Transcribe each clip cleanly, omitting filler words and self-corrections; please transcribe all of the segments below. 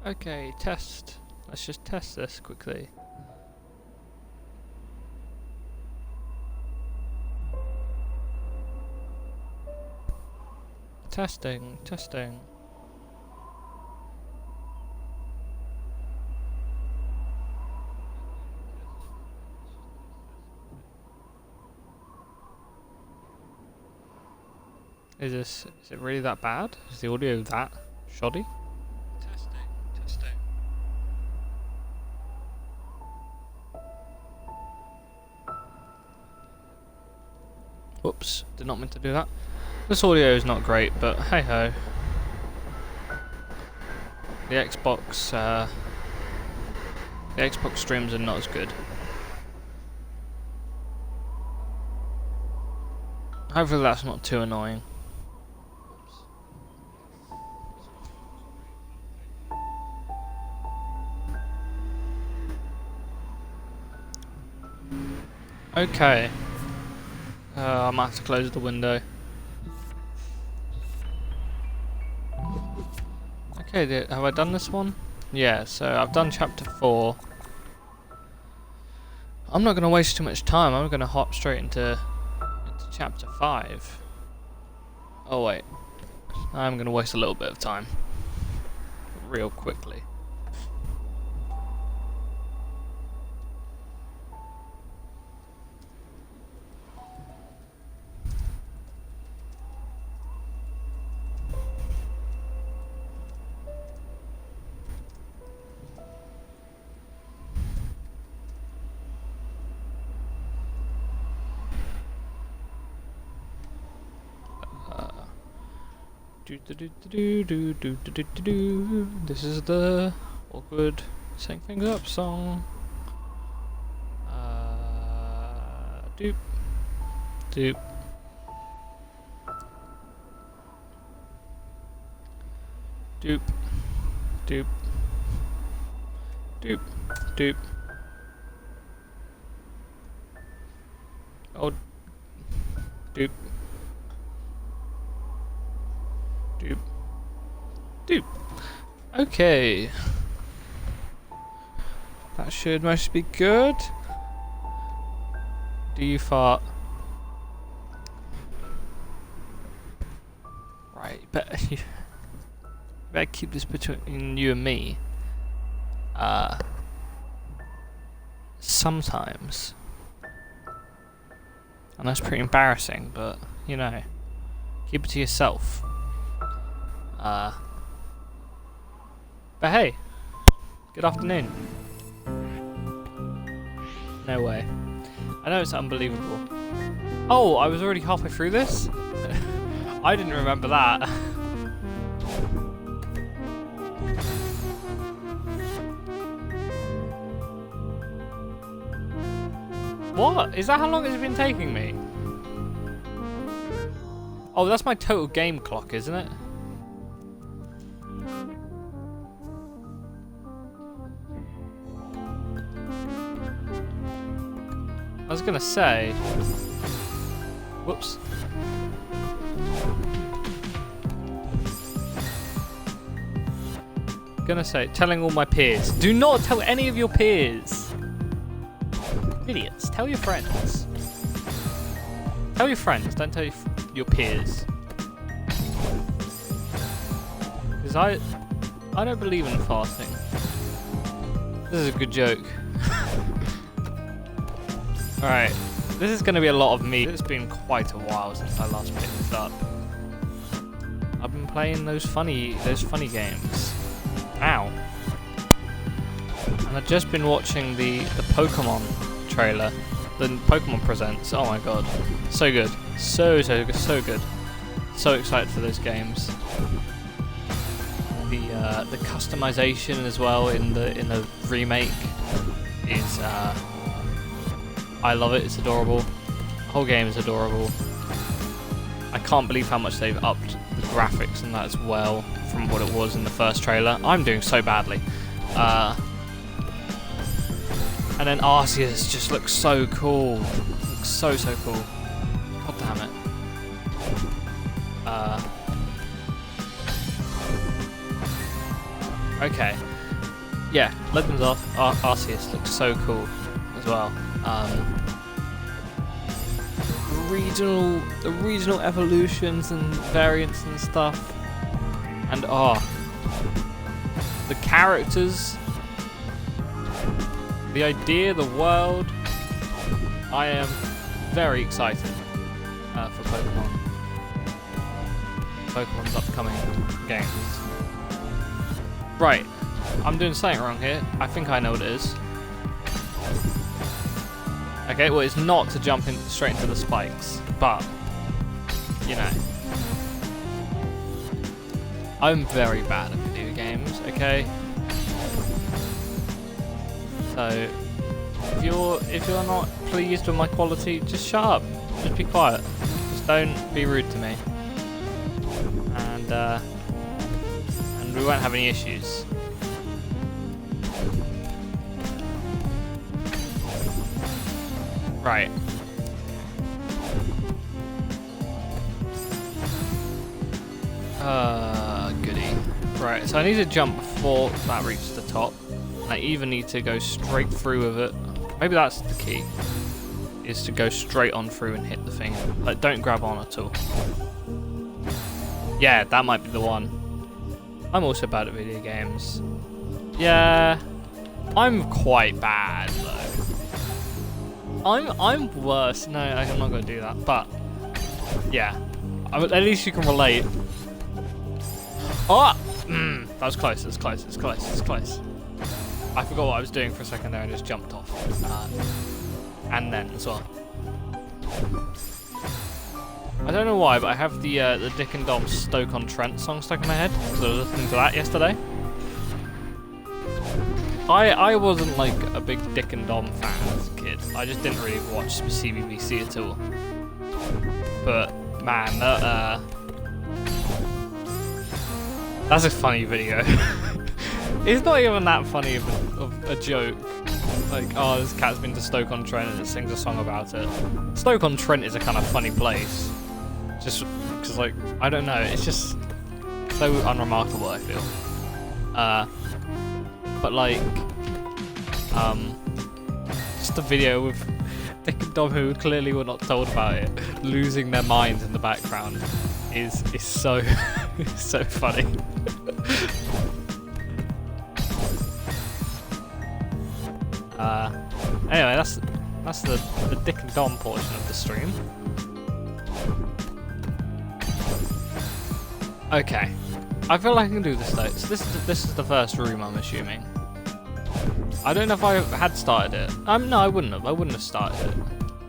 Okay, test. Let's just test this quickly. Testing, testing. Is it really that bad? Is the audio that shoddy? Testing, testing. Whoops, did not mean to do that. This audio is not great, but hey ho. The Xbox streams are not as good. Hopefully that's not too annoying. Okay. I might have to close the window. Okay, have I done this one? Yeah, so I've done chapter 4. I'm not going to waste too much time. I'm going to hop straight into chapter 5. Oh wait. I'm going to waste a little bit of time. Real quickly. This is the awkward setting things up song. Doop. Doop. Doop. Doop. Doop. Doop. Oh. Doop. Doop. Doop. Okay. That should mostly be good. Do you fart? Right, but you better keep this between you and me. Sometimes. And that's pretty embarrassing, but you know, keep it to yourself. But hey, good afternoon. No way. I know it's unbelievable. Oh, I was already halfway through this? I didn't remember that. What? Is that how long it's been taking me? Oh, that's my total game clock, isn't it? I was gonna say... Whoops. Gonna say, telling all my peers. Do not tell any of your peers! Idiots, tell your friends. Tell your friends, don't tell your peers. Because I don't believe in fasting. This is a good joke. Alright, this is going to be a lot of me. It's been quite a while since I last picked this up. I've been playing those funny games. Ow. And I've just been watching the Pokemon trailer. The Pokemon Presents. Oh my god. So good. So good. So excited for those games. The customization as well in the remake is I love it, it's adorable. The whole game is adorable. I can't believe how much they've upped the graphics and that as well from what it was in the first trailer. I'm doing so badly. And then Arceus just looks so cool. Looks so cool. God damn it. Okay. yeah, Legends Arceus looks so cool as well. The regional evolutions and variants and stuff, and the characters, the idea, the world. I am very excited for Pokemon's upcoming games. Right, I'm doing something wrong here. I think I know what it is. Okay, well, it's not to jump straight into the spikes, but, you know. I'm very bad at video games, okay? So, if you're not pleased with my quality, just shut up. Just be quiet. Just don't be rude to me. And we won't have any issues. Right. Goody. Right, so I need to jump before that reaches the top. And I even need to go straight through with it. Maybe that's the key. Is to go straight on through and hit the thing. Like, don't grab on at all. Yeah, that might be the one. I'm also bad at video games. Yeah, I'm quite bad though. I'm worse. No, I'm not going to do that. But yeah, at least you can relate. Oh, that was close. It's close. It's close. It's close. I forgot what I was doing for a second there and just jumped off. And then as well. I don't know why, but I have the Dick and Dom Stoke-on-Trent song stuck in my head because I was listening to that yesterday. I wasn't like a big Dick and Dom fan as a kid. I just didn't really watch CBBC at all. But man, that's a funny video. It's not even that funny of a joke. Like, oh, this cat's been to Stoke-on-Trent and it sings a song about it. Stoke-on-Trent is a kind of funny place. Just because, like, I don't know, it's just so unremarkable, I feel. But, like, just a video with Dick and Dom, who clearly were not told about it, losing their minds in the background is so, so funny. Anyway, that's the Dick and Dom portion of the stream. Okay, I feel like I can do this though. So this is the first room, I'm assuming. I don't know if I had started it. No, I wouldn't have. I wouldn't have started it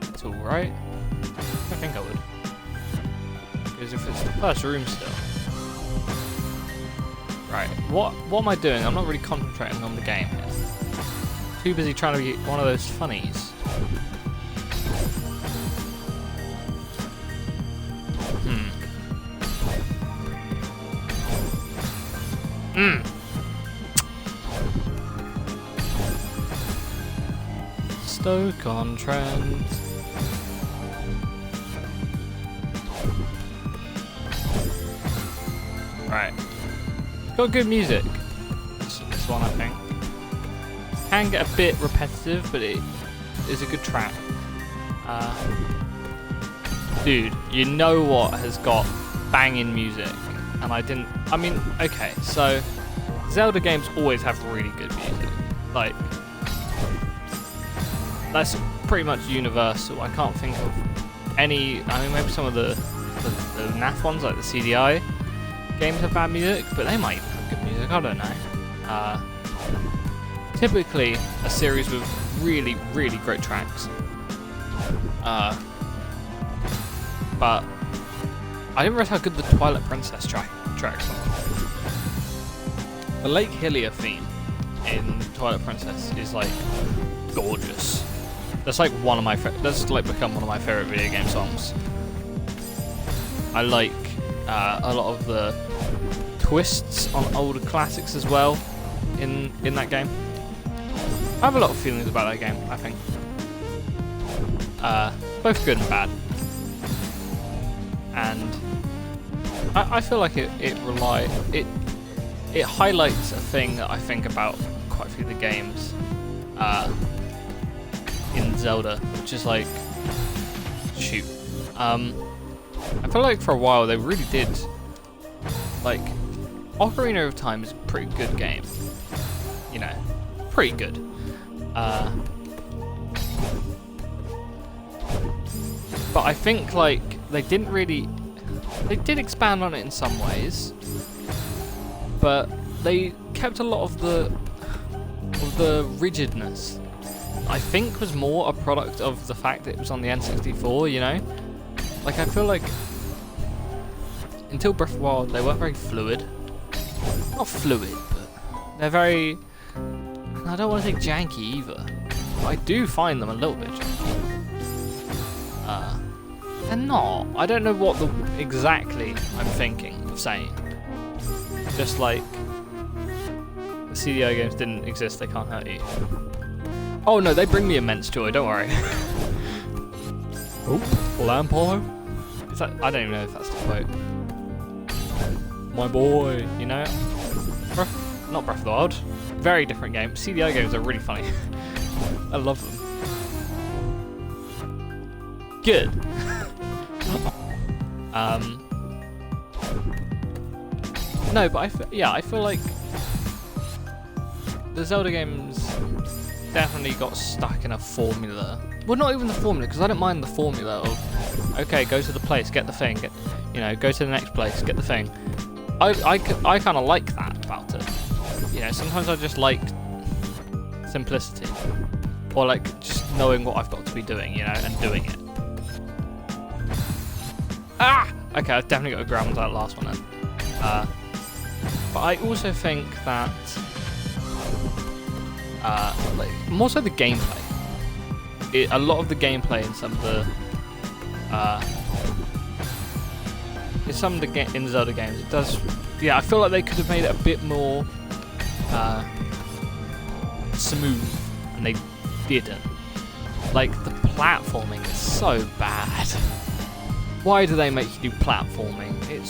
at all, right? I think I would. Because if it's the first room still. Right, what am I doing? I'm not really concentrating on the game here. Too busy trying to be one of those funnies. Stoke-on-Trent. Right. Got good music. This one, I think. Can get a bit repetitive, but it is a good track. Dude, you know what has got banging music? And I mean, okay, so Zelda games always have really good music. Like, that's pretty much universal. I can't think of any, I mean, maybe some of the NAF ones, like the CDI games have bad music, but they might even have good music, I don't know. Typically a series with really, really great tracks. But I didn't realize how good the Twilight Princess tracks are. The Lake Hylia theme in Twilight Princess is like gorgeous. That's like one of my that's like become one of my favorite video game songs. I like a lot of the twists on older classics as well in that game. I have a lot of feelings about that game, I think. Both good and bad. And I feel like it highlights a thing that I think about quite a few of the games in Zelda, which is like, shoot. I feel like for a while they really did, like, Ocarina of Time is a pretty good game. You know, pretty good. But I think like they didn't really, they did expand on it in some ways, but they kept a lot of the rigidness. I think was more a product of the fact that it was on the N64, you know? Like I feel like until Breath of the Wild they weren't very fluid. Not fluid, but they're very, I don't want to say janky either. I do find them a little bit janky. They're not. I don't know what exactly I'm thinking of saying. Just like the CDI games didn't exist, they can't hurt you. Oh no, they bring me immense joy, don't worry. Oh, Lampo? Is that, I don't even know if that's the quote. My boy, you know? Not Breath of the Wild. Very different game. CDI games are really funny. I love them. Good. No, but I feel like the Zelda games definitely got stuck in a formula. Well, not even the formula, because I don't mind the formula of, okay, go to the place, get the thing, go to the next place, get the thing. I kind of like that about it. You know, sometimes I just like simplicity, or like just knowing what I've got to be doing, you know, and doing it. Ah! Okay, I've definitely got to ground that last one then. But I also think that, like, more so the gameplay. A lot of the gameplay in some of the, in the Zelda games, it does. Yeah, I feel like they could have made it a bit more smooth, and they didn't. Like the platforming is so bad. Why do they make you do platforming? It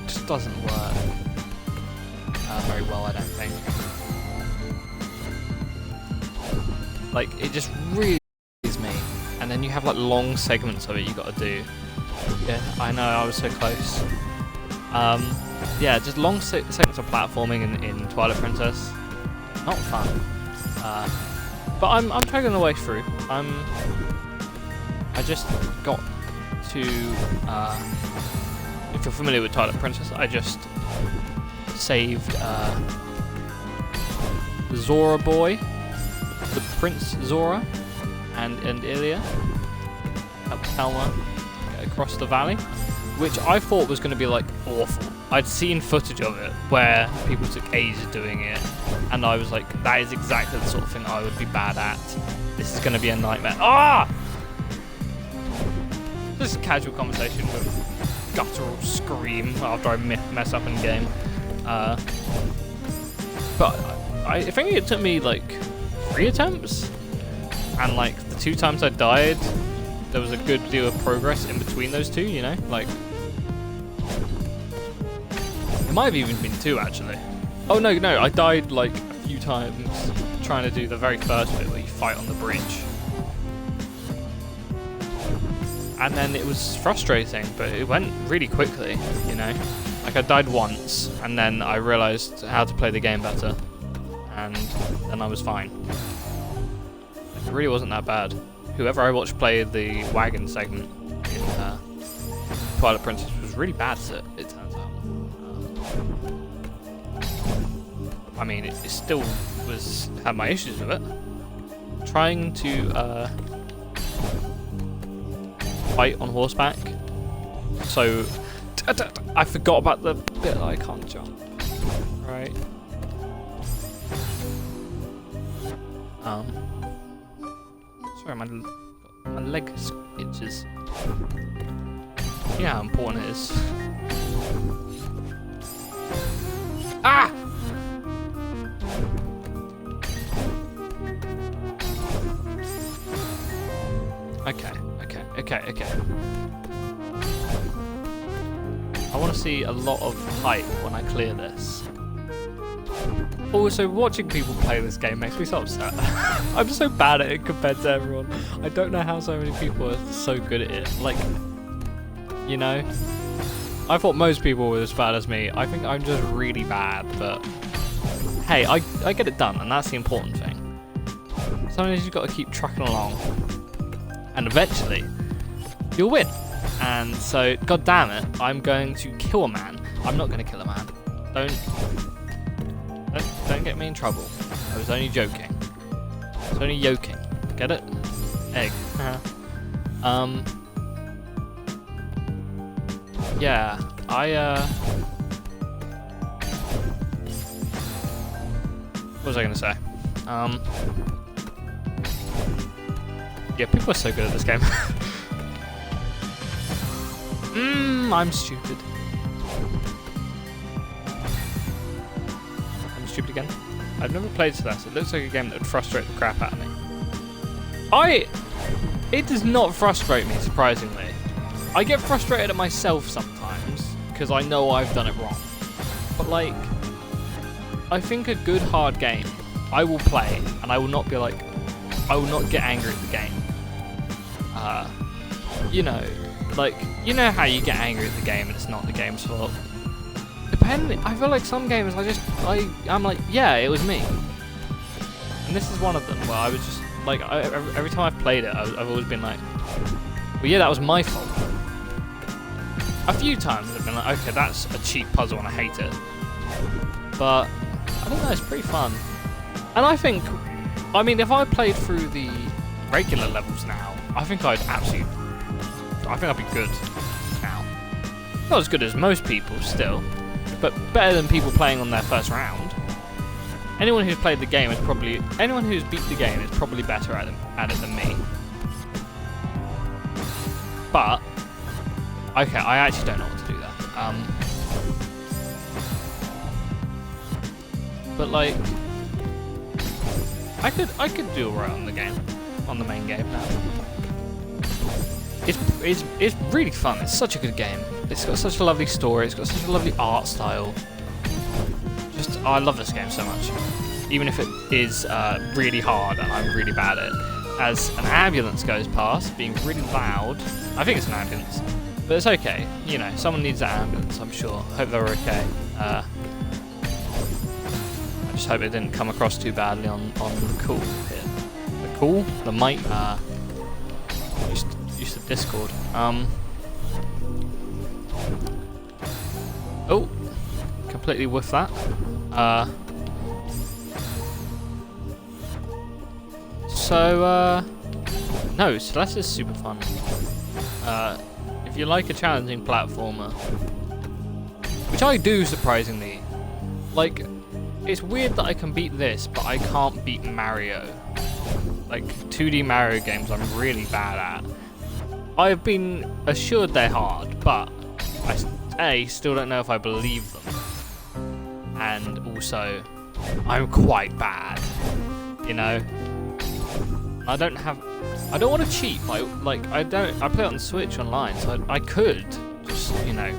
just doesn't work very well, I don't think. Like, it just really is me. And then you have like long segments of it you gotta do. Yeah, I know, I was so close. Yeah, just long segments of platforming in Twilight Princess. Not fun. But I'm chugging the way through. I just got to, if you're familiar with Twilight Princess, I just saved Zora Boy, the Prince Zora, and Ilya up Telma across the valley, which I thought was going to be like awful. I'd seen footage of it where people took ages doing it, and I was like, that is exactly the sort of thing I would be bad at. This is going to be a nightmare. Ah! Just a casual conversation with guttural scream after I mess up in game. But I think it took me like 3 attempts, and like the 2 times I died, there was a good deal of progress in between those 2, you know? Like, it might have even been 2 actually. Oh no, I died like a few times trying to do the very first bit where you fight on the bridge. And then it was frustrating, but it went really quickly, you know? Like, I died once, and then I realised how to play the game better, and then I was fine. Like, it really wasn't that bad. Whoever I watched play the wagon segment in Twilight Princess was really bad at it, it turns out. I mean, it still had my issues with it. Trying to fight on horseback. So I forgot about the bit that I can't jump. Right. Sorry, my leg itches. You know how important it is. Ah! Okay. I want to see a lot of hype when I clear this. Also, watching people play this game makes me so upset. I'm so bad at it compared to everyone. I don't know how so many people are so good at it. Like, you know, I thought most people were as bad as me. I think I'm just really bad, but hey, I get it done, and that's the important thing. Sometimes you've got to keep trucking along, and eventually you'll win. And so, god damn it, I'm going to kill a man. I'm not going to kill a man. Don't get me in trouble. I was only joking. I was only yoking. Get it? Egg. Yeah, what was I gonna say? Yeah, people are so good at this game. I'm stupid. I'm stupid again. I've never played Celeste. It looks like a game that would frustrate the crap out of me. It does not frustrate me, surprisingly. I get frustrated at myself sometimes, because I know I've done it wrong. But like, I think a good hard game, I will play, and I will not be like, I will not get angry at the game. You know, like, you know how you get angry at the game and it's not the game's fault. I feel like some games I'm like, yeah, it was me. And this is one of them where I was just, like, every time I've played it, I've always been like, well, yeah, that was my fault. A few times I've been like, okay, that's a cheap puzzle and I hate it. But, I don't know, it's pretty fun. And I think, I mean, if I played through the regular levels now, I think I'd be good now. Not as good as most people still, but better than people playing on their first round. Anyone who's played the game anyone who's beat the game is probably better at it than me. But, okay, I actually don't know what to do there. But like, I could do alright on the game, on the main game now. It's really fun. It's such a good game. It's got such a lovely story. It's got such a lovely art style. I love this game so much. Even if it is really hard and I'm really bad at it. As an ambulance goes past, being really loud. I think it's an ambulance, but it's okay. You know, someone needs that ambulance, I'm sure. Hope they're okay. I just hope it didn't come across too badly on the call here. The call? The mic? Used to Discord. Oh, completely whiffed that. No, Celeste is super fun. If you like a challenging platformer, which I do surprisingly, like, it's weird that I can beat this, but I can't beat Mario. Like, 2D Mario games I'm really bad at. I've been assured they're hard, but I still don't know if I believe them. And also, I'm quite bad, you know? I don't want to cheat. I play it on the Switch online, so I could just, you know,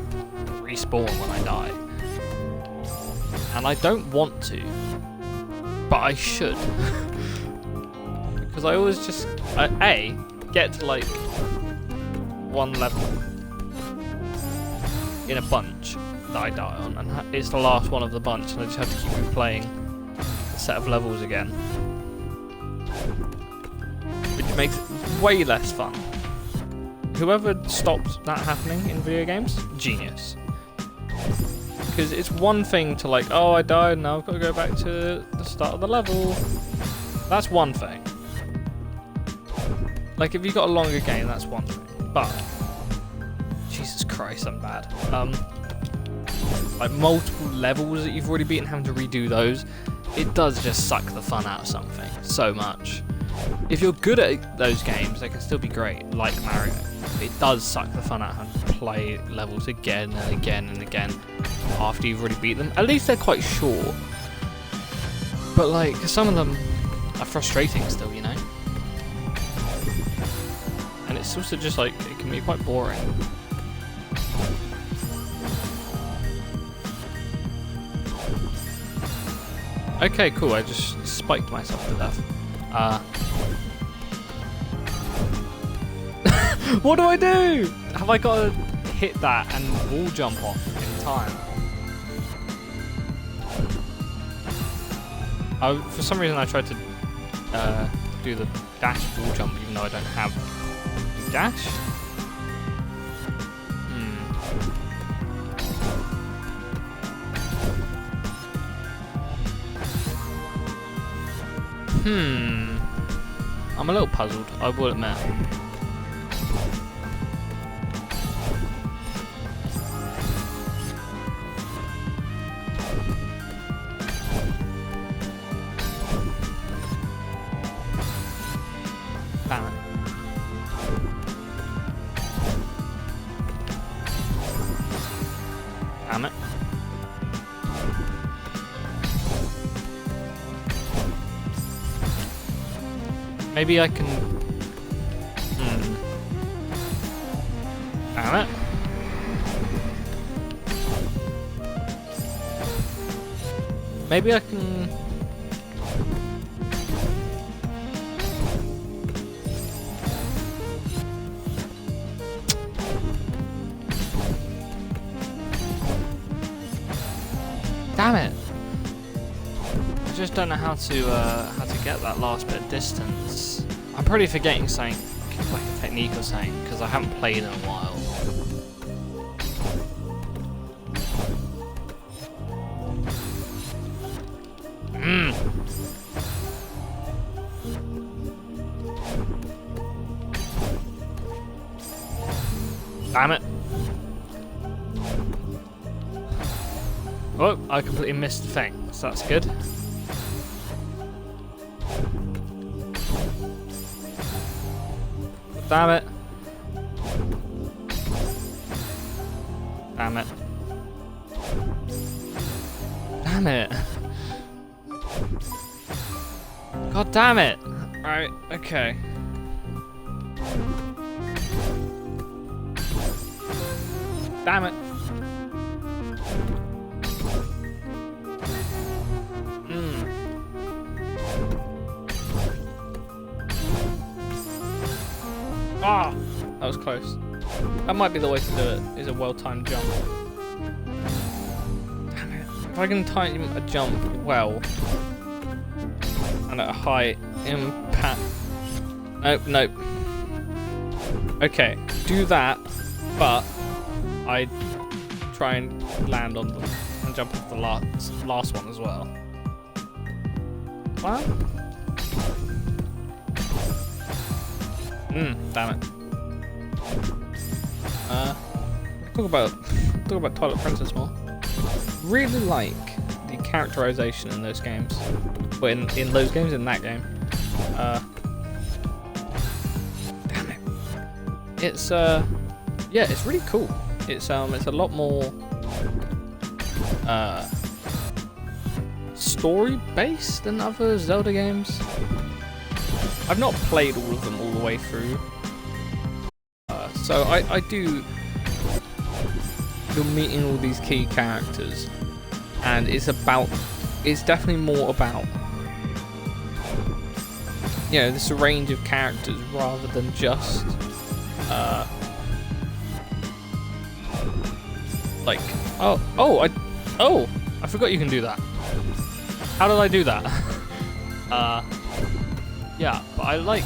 respawn when I die. And I don't want to, but I should. Because I always just, get to like one level in a bunch that I die on, and it's the last one of the bunch, and I just have to keep replaying a set of levels again. Which makes it way less fun. Whoever stopped that happening in video games, genius. Because it's one thing to like, oh, I died, now I've got to go back to the start of the level. That's one thing. Like, if you've got a longer game, that's one thing. But, Jesus Christ, I'm bad. Like, multiple levels that you've already beaten, having to redo those, it does just suck the fun out of something so much. If you're good at those games, they can still be great, like Mario. It does suck the fun out of having to play levels again and again and again after you've already beat them. At least they're quite short. But like, some of them are frustrating still, you know? And it's also just like, it can be quite boring. Okay, cool. I just spiked myself to death. What do I do? Have I got to hit that and wall jump off in time? For some reason I tried to do the dash wall jump even though I don't have the dash. I'm a little puzzled, I will admit. Damn it. Damn it. Maybe I can... Damn it. Maybe I can... Damn it. I just don't know how to get that last bit of distance. I'm probably forgetting something, like a technique or something, because I haven't played in a while. Damn it. Oh, I completely missed the thing, so that's good. Damn it. Damn it. Damn it. God damn it. Alright, okay. Damn it. Ah, that was close. That might be the way to do it, is a well-timed jump. Damn it. If I can time a jump well, and at a high impact... Nope, nope. Okay, do that, but I try and land on them and jump off the last one as well. What? Damn it. Talk about Twilight Princess more. Really like the characterization in those games. Well, in those games, in that game. Damn it. It's yeah, it's really cool. It's a lot more story based than other Zelda games. I've not played all of them all the way through, so I do. You're meeting all these key characters, and it's definitely more about, you know, this range of characters rather than just like I forgot you can do that. How did I do that? Yeah, but I like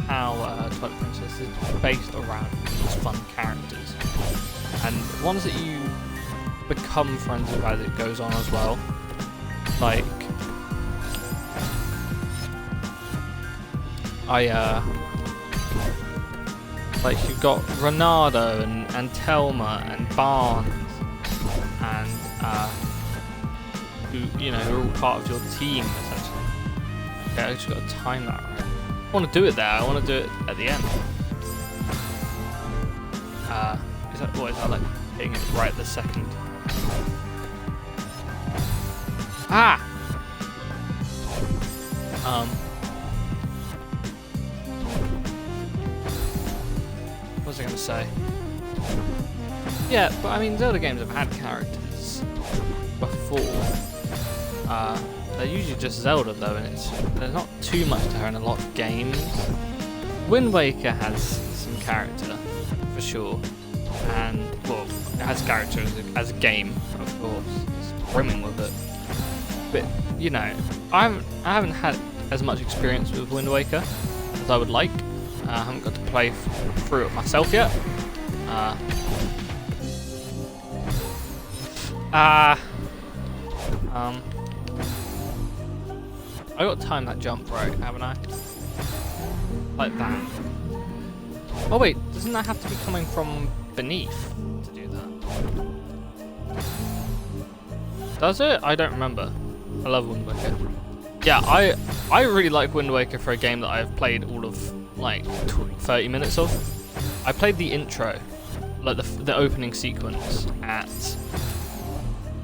how Twilight Princess is based around these fun characters and ones that you become friends with as it goes on as well. Like, like you've got Renado and Telma and Barnes and who, you know, are all part of your team essentially. Okay, I just got to time that right. I want to do it there. I want to do it at the end. Is that like hitting it right this second? Ah. What was I gonna say? Yeah, but I mean, Zelda games have had characters before. They're usually just Zelda though, and there's not too much to her in a lot of games. Wind Waker has some character, for sure. And, well, it has character as a game, of course. It's brimming with it. But, you know, I haven't had as much experience with Wind Waker as I would like. I haven't got to play through it myself yet. I got to time that jump right, haven't I? Like that. Oh wait, doesn't that have to be coming from beneath to do that? Does it? I don't remember. I love Wind Waker. Yeah, I really like Wind Waker for a game that I've played all of like 30 minutes of. I played the intro, like the opening sequence at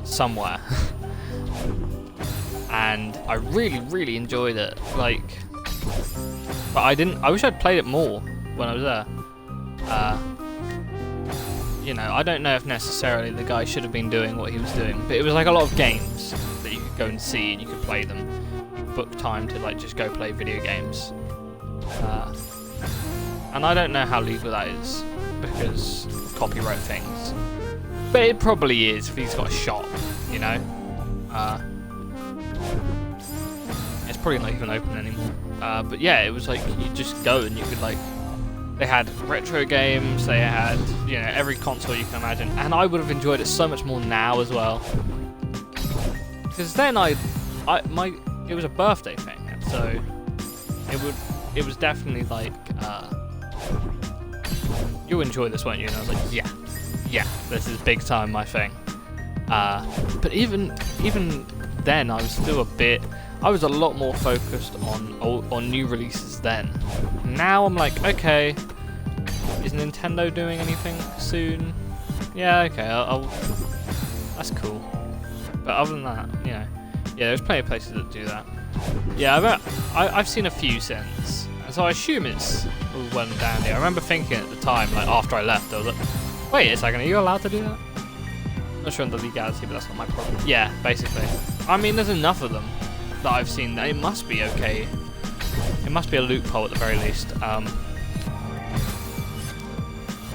somewhere. And I really enjoyed it. Like, but I wish I'd played it more when I was there. You know, I don't know if necessarily the guy should have been doing what he was doing, but it was like a lot of games that you could go and see and you could play them. You could book time to like just go play video games. And I don't know how legal that is because of copyright things. But it probably is if he's got a shop, you know. It's probably not even open anymore. But yeah, it was like you just go and you could like. They had retro games. They had, you know, every console you can imagine, and I would have enjoyed it so much more now as well. Because then it was a birthday thing, and so it was definitely like you'll enjoy this, won't you? And I was like, yeah, this is big time my thing. But even then, I was still I was a lot more focused on new releases then. Now I'm like, okay, is Nintendo doing anything soon? Yeah, okay, that's cool. But other than that, you know, yeah, there's plenty of places that do that. Yeah, I've seen a few since, and so I assume it's all well and dandy. I remember thinking at the time, like after I left, I was like, wait a second, are you allowed to do that? I'm not sure on the legality, but that's not my problem. Yeah, basically. I mean, there's enough of them that I've seen that it must be okay. It must be a loophole at the very least.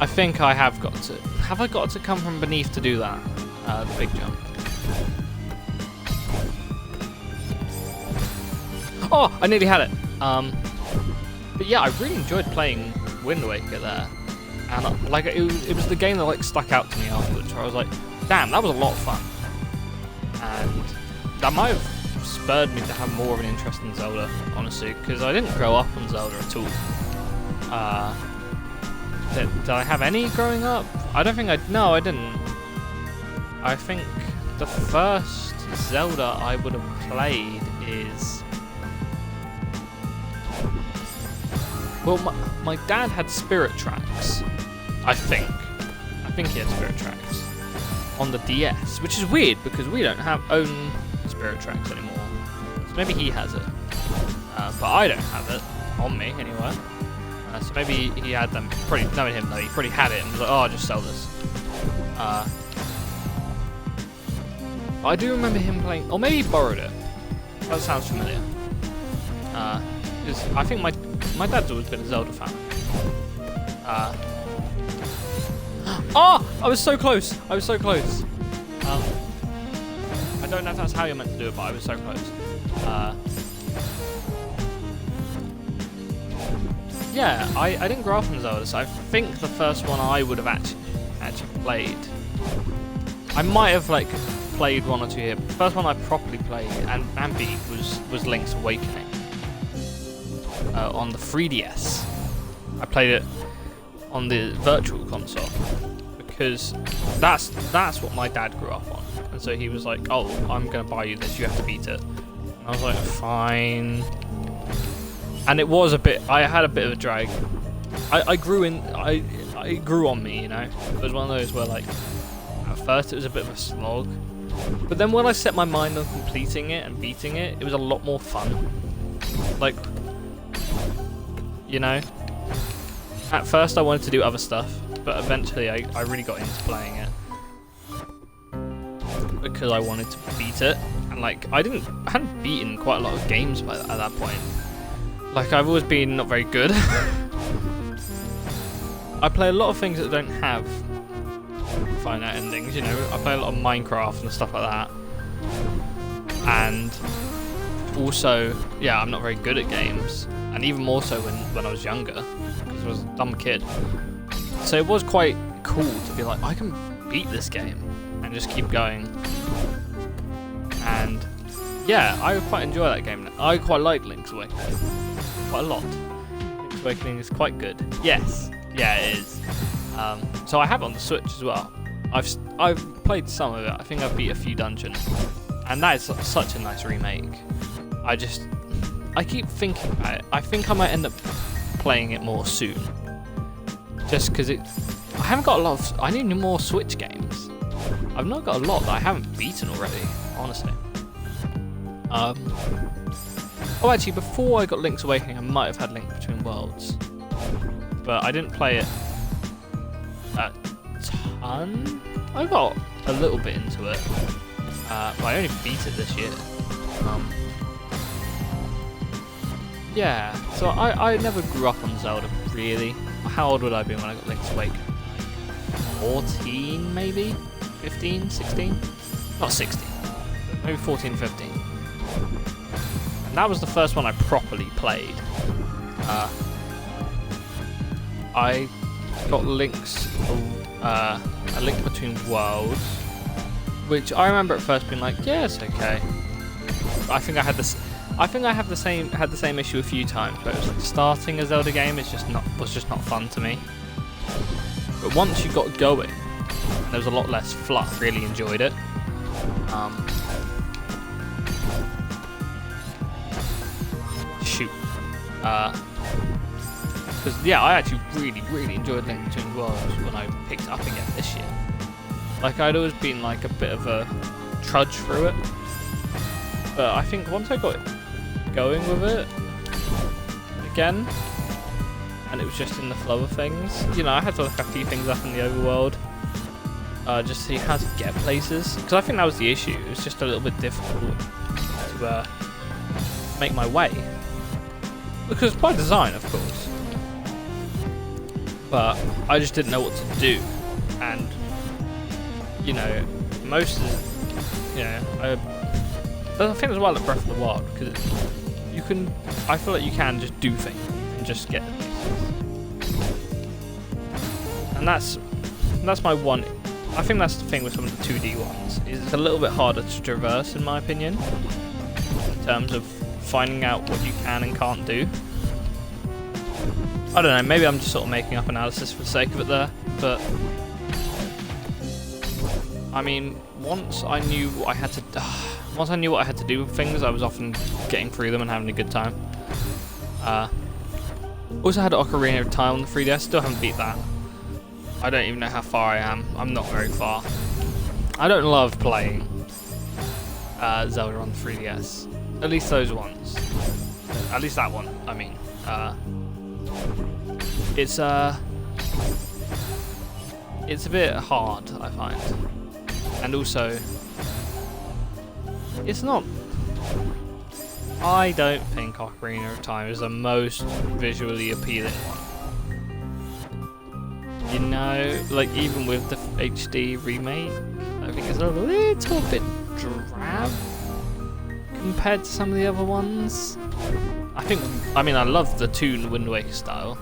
I think I have got to. Have I got to come from beneath to do that? The big jump. Oh, I nearly had it. But yeah, I really enjoyed playing Wind Waker there, and like it was the game that like stuck out to me afterwards. Where I was like, damn, that was a lot of fun, and that might have spurred me to have more of an interest in Zelda, honestly, because I didn't grow up on Zelda at all. Did I have any growing up? I don't think no, I didn't. I think the first Zelda I would have played is... Well, my dad had Spirit Tracks, I think. I think he had Spirit Tracks on the DS, which is weird because we don't own Spirit Tracks anymore. So maybe he has it, but I don't have it on me anyway. So maybe he had them. Probably knowing him though, he probably had it and was like, "Oh, I'll just sell this." I do remember him playing, or maybe he borrowed it. That sounds familiar. Because I think my dad's always been a Zelda fan. Oh! I was so close! I was so close! I don't know if that's how you're meant to do it, but I was so close. Yeah, I didn't grow up on Zelda, so I think the first one I would have actually played... I might have, like, played one or two here, but the first one I properly played and beat was Link's Awakening. On the 3DS. I played it on the Virtual Console because that's what my dad grew up on, and so he was like, "Oh, I'm gonna buy you this. You have to beat it." And I was like, "Fine." And it was a bit. I had a bit of a drag. I grew on me, you know. It was one of those where like at first it was a bit of a slog, but then when I set my mind on completing it and beating it, it was a lot more fun. Like, you know, at first I wanted to do other stuff, but eventually I really got into playing it because I wanted to beat it, and and like I hadn't beaten quite a lot of games at that point. Like I've always been not very good. I play a lot of things that don't have finite endings, you know. I play a lot of Minecraft and stuff like that. And also, yeah, I'm not very good at games. And even more so when I was younger, because I was a dumb kid. So it was quite cool to be like, I can beat this game and just keep going. And yeah, I quite enjoy that game. I quite like Link's Awakening. Quite a lot. Link's Awakening is quite good. Yes. Yeah, it is. So I have it on the Switch as well. I've played some of it. I think I've beat a few dungeons. And that is such a nice remake. I keep thinking about it. I think I might end up playing it more soon. Just because I haven't got a lot of... I need more Switch games. I've not got a lot that I haven't beaten already, honestly. Oh, actually, before I got Link's Awakening, I might have had Link Between Worlds. But I didn't play it a ton. I got a little bit into it. But I only beat it this year. Yeah, so I never grew up on Zelda, really. How old would I be when I got Link's Awakening? 14, maybe? 15, 16? Not 16. Maybe 14, 15. And that was the first one I properly played. I got a Link Between Worlds, which I remember at first being like, yeah, it's okay. But I think I had the same issue a few times, where it was like starting a Zelda game was just not fun to me. But once you got going, there was a lot less fluff. Really enjoyed it. Shoot. Because yeah, I actually really enjoyed Link Between Worlds when I picked it up again this year. Like I'd always been like a bit of a trudge through it, but I think once I got going with it again, and it was just in the flow of things, you know, I had to look a few things up in the overworld, just to see how to get places, because I think that was the issue. It was just a little bit difficult to make my way, because by design, of course, but I just didn't know what to do. And you know, most of, you know, I think as well at Breath of the Wild, because you can, I feel like you can just do things and just get them. And that's my one. I think that's the thing with some of the 2D ones, is it's a little bit harder to traverse, in my opinion, in terms of finding out what you can and can't do. I don't know, maybe I'm just sort of making up analysis for the sake of it there, but I mean, once I knew what I had to do with things, I was often getting through them and having a good time. Also had Ocarina of Time on the 3DS, still haven't beat that. I don't even know how far I am. I'm not very far. I don't love playing Zelda on the 3DS. At least those ones. At least that one, I mean. It's a bit hard, I find. And also, it's not... I don't think Ocarina of Time is the most visually appealing one. You know, like even with the HD remake, I think it's a little bit drab compared to some of the other ones. I mean, I love the Toon Wind Waker style.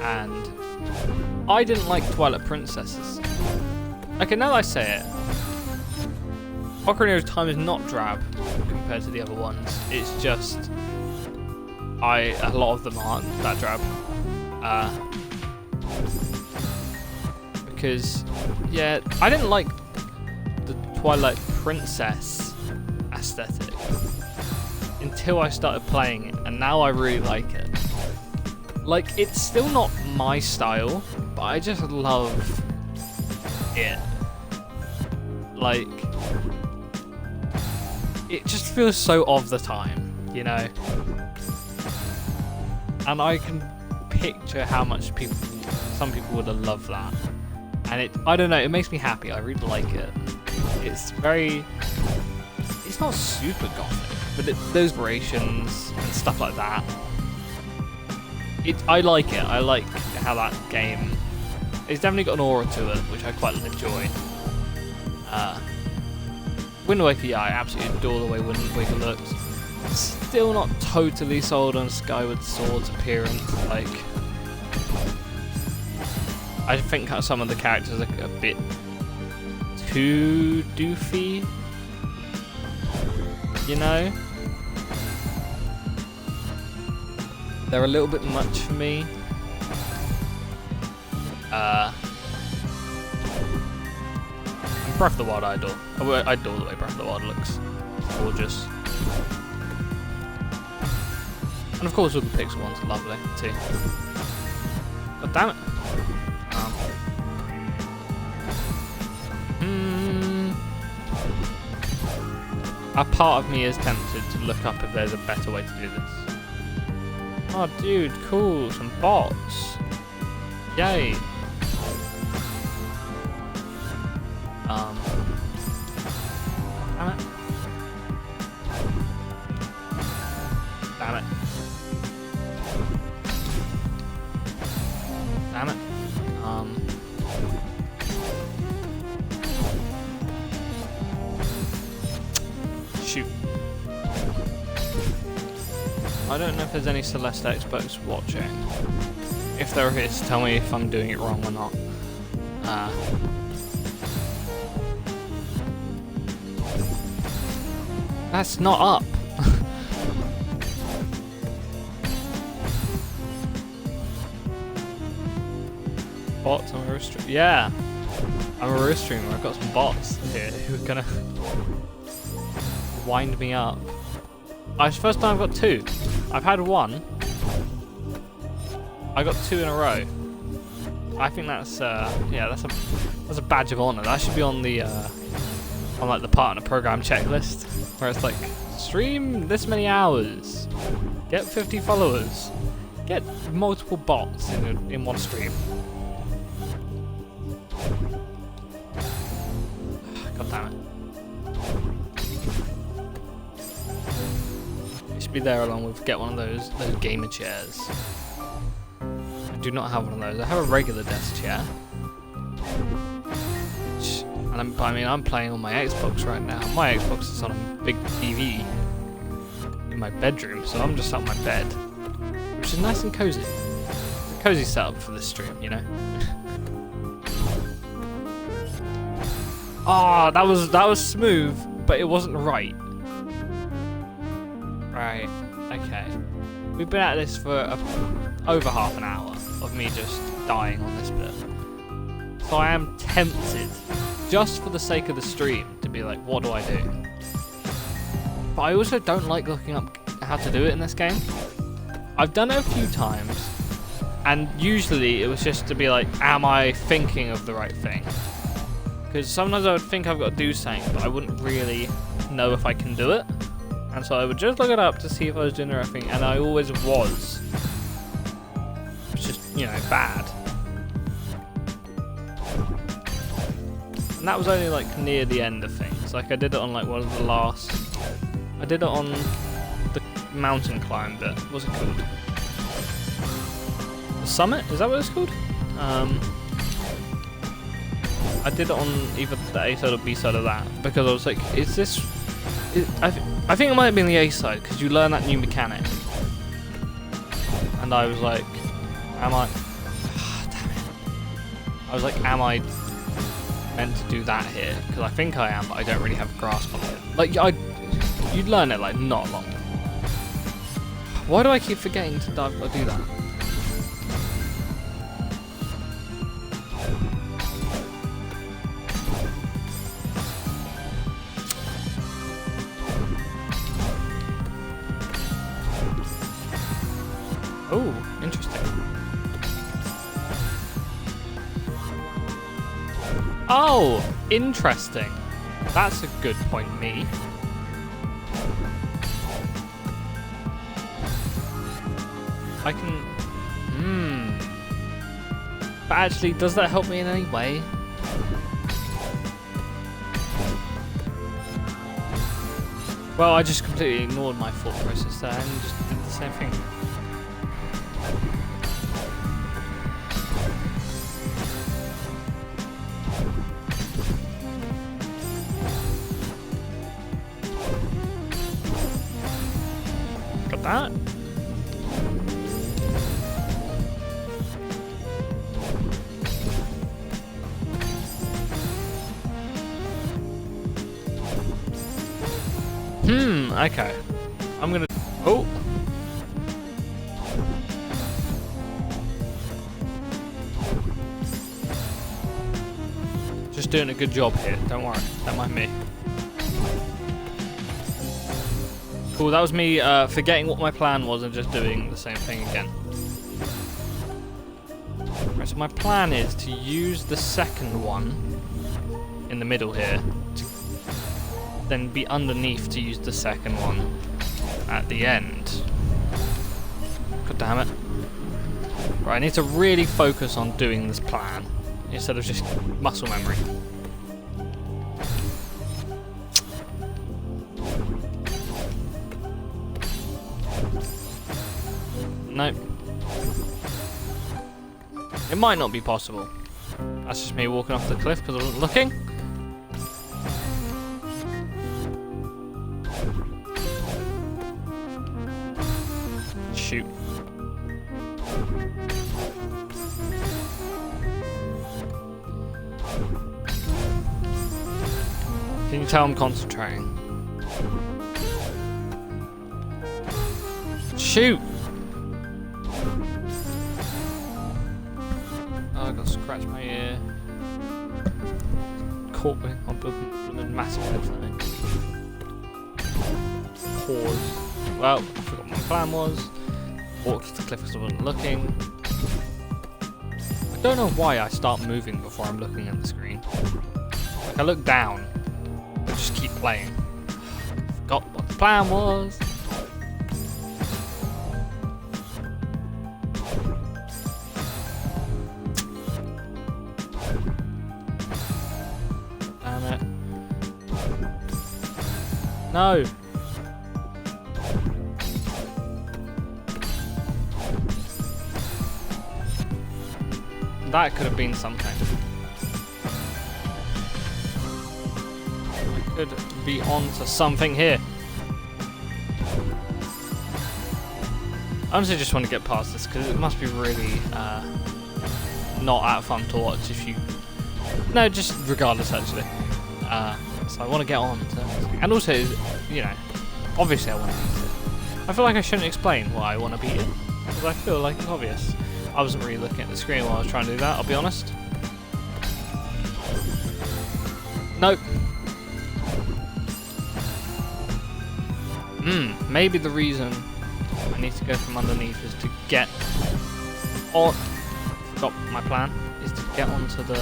And I didn't like Twilight Princesses. Okay, now that I say it, Ocarina of Time is not drab compared to the other ones. It's just a lot of them aren't that drab. Because yeah, I didn't like the Twilight Princess aesthetic until I started playing it, and now I really like it. Like, it's still not my style, but I just love it. Like, it just feels so of the time, you know? And I can picture how much some people would have loved that. And I don't know, it makes me happy. I really like it. It's not super gothic, but those variations and stuff like that. I like it. I like how that game. It's definitely got an aura to it, which I quite enjoy. Wind Waker, yeah, I absolutely adore the way Wind Waker looks. Still not totally sold on Skyward Sword's appearance. Like, I think some of the characters are a bit too doofy, you know? They're a little bit much for me. Breath of the Wild I adore. I adore the way Breath of the Wild looks. It's gorgeous. And of course all the pixel ones are lovely too. God damn it. A part of me is tempted to look up if there's a better way to do this. Oh dude, cool, some bots. Yay. Damn it. Damn it. Damn it. Shoot. I don't know if there's any Celeste experts watching. If there is, tell me if I'm doing it wrong or not. That's not up. Bots, I'm a roast streamer. Yeah, I'm a roast streamer. I've got some bots here who are gonna wind me up. It's the first time I've got 2. I've had 1. I got 2 in a row. I think that's yeah, that's a badge of honor. That should be on the like the partner program checklist, where it's like stream this many hours, get 50 followers, get multiple bots in one stream. God damn it. It should be there along with get one of those gamer chairs. I do not have one of those. I have a regular desk chair. And I'm playing on my Xbox right now. My Xbox is on a big TV in my bedroom, so I'm just on my bed, which is nice and cozy. It's a cozy setup for this stream, you know. Oh, that was smooth, but it wasn't right. Right. Okay. We've been at this for over half an hour of me just dying on this bit, so I am tempted, just for the sake of the stream, to be like, what do I do? But I also don't like looking up how to do it in this game. I've done it a few times, and usually it was just to be like, am I thinking of the right thing? Because sometimes I would think I've got to do something, but I wouldn't really know if I can do it. And so I would just look it up to see if I was doing the right thing, and I always was. It's just, you know, bad. And that was only like near the end of things. Like I did it on like one of the last. I did it on the mountain climb bit. What's it called? The summit? Is that what it's called? I did it on either the A side or B side of that because I was like, is this? I think it might have been the A side because you learn that new mechanic. And I was like, am I? Damn it. I was like, am I meant to do that here? Because I think I am, but I don't really have a grasp on it. Like, you'd learn it like not long. Why do I keep forgetting to do that? Oh, interesting. Oh, interesting. That's a good point, me. I can... But actually, does that help me in any way? Well, I just completely ignored my thought process there and just did the same thing. Got that? Okay. I'm gonna... Oh! Just doing a good job here, don't worry. Don't mind me. Cool, that was me forgetting what my plan was and just doing the same thing again. Right, so my plan is to use the second one in the middle here, to then be underneath to use the second one at the end. God damn it. Right, I need to really focus on doing this plan instead of just muscle memory. Nope. It might not be possible. That's just me walking off the cliff because I wasn't looking. Shoot. Can you tell I'm concentrating? Shoot! Oh, I got scratched my ear. Caught me on a massive headphone. Pause. Well, I forgot what my plan was. Walked off the cliff because I wasn't looking. I don't know why I start moving before I'm looking at the screen. Like I look down, but just keep playing. Forgot what the plan was. Damn it. No. That could have been something. I could be on to something here. I honestly just want to get past this because it must be really not that fun to watch if you... No, just regardless actually. So I want to get on to everything. And also, you know, obviously I want to beat it. I feel like I shouldn't explain why I want to beat it. Because I feel like it's obvious. I wasn't really looking at the screen while I was trying to do that, I'll be honest. Nope. Maybe the reason I need to go from underneath is to get on... Forgot my plan. Is to get onto the...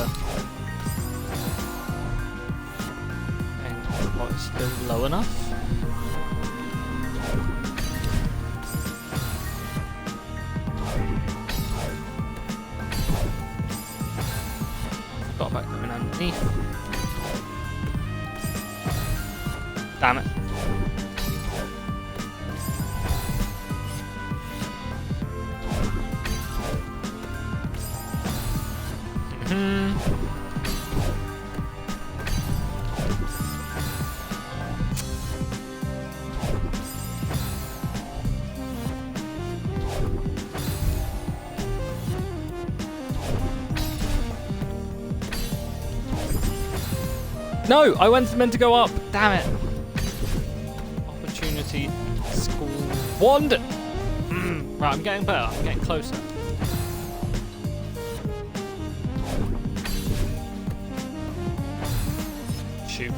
And what, it's still low enough? Back going underneath. Damn it. No, I meant to go up. Damn it. Opportunity school wand. Right, I'm getting better. I'm getting closer. Shoot.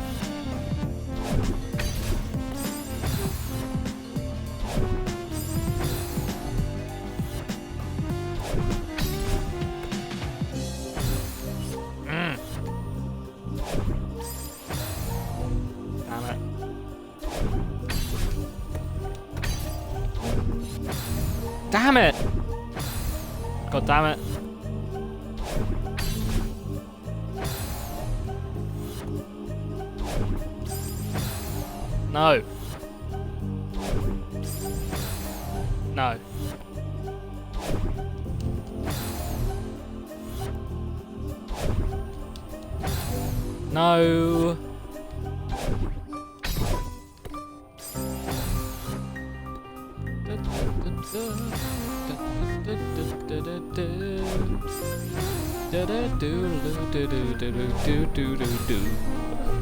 Damn it! God damn it. No. No. No.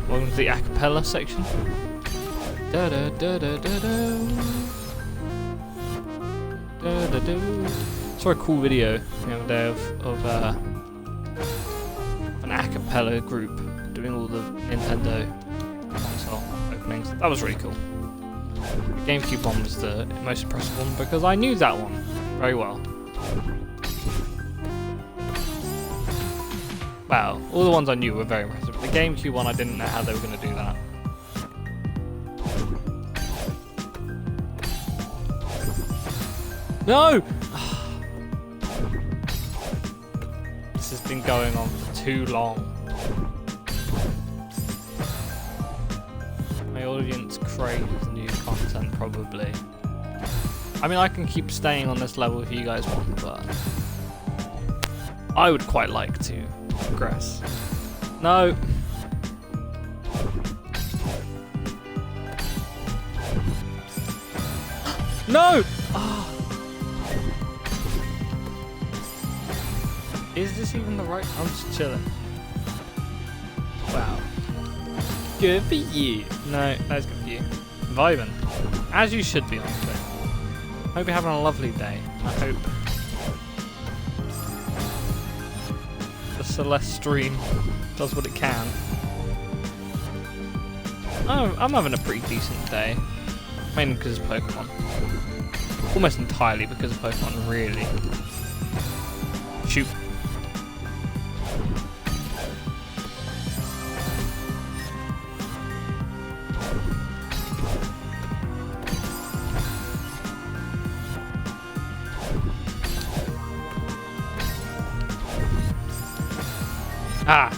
Welcome to the acapella section. Saw a cool video the other day of an acapella group doing all the Nintendo console openings. That was really cool. The GameCube one was the most impressive one because I knew that one very well. Wow, all the ones I knew were very impressive. The GameCube one, I didn't know how they were going to do that. No! This has been going on for too long. My audience craves new content, probably. I mean, I can keep staying on this level if you guys want, but I would quite like to progress. No. No! Oh. Is this even the right? I'm just chilling. Wow. Good for you. No, that's good for you. Vibing. As you should be, honestly. Hope you're having a lovely day. I hope the Celeste stream does what it can. Oh, I'm having a pretty decent day. Mainly because of Pokemon. Almost entirely because of Pokemon, really. Shoot. Ah.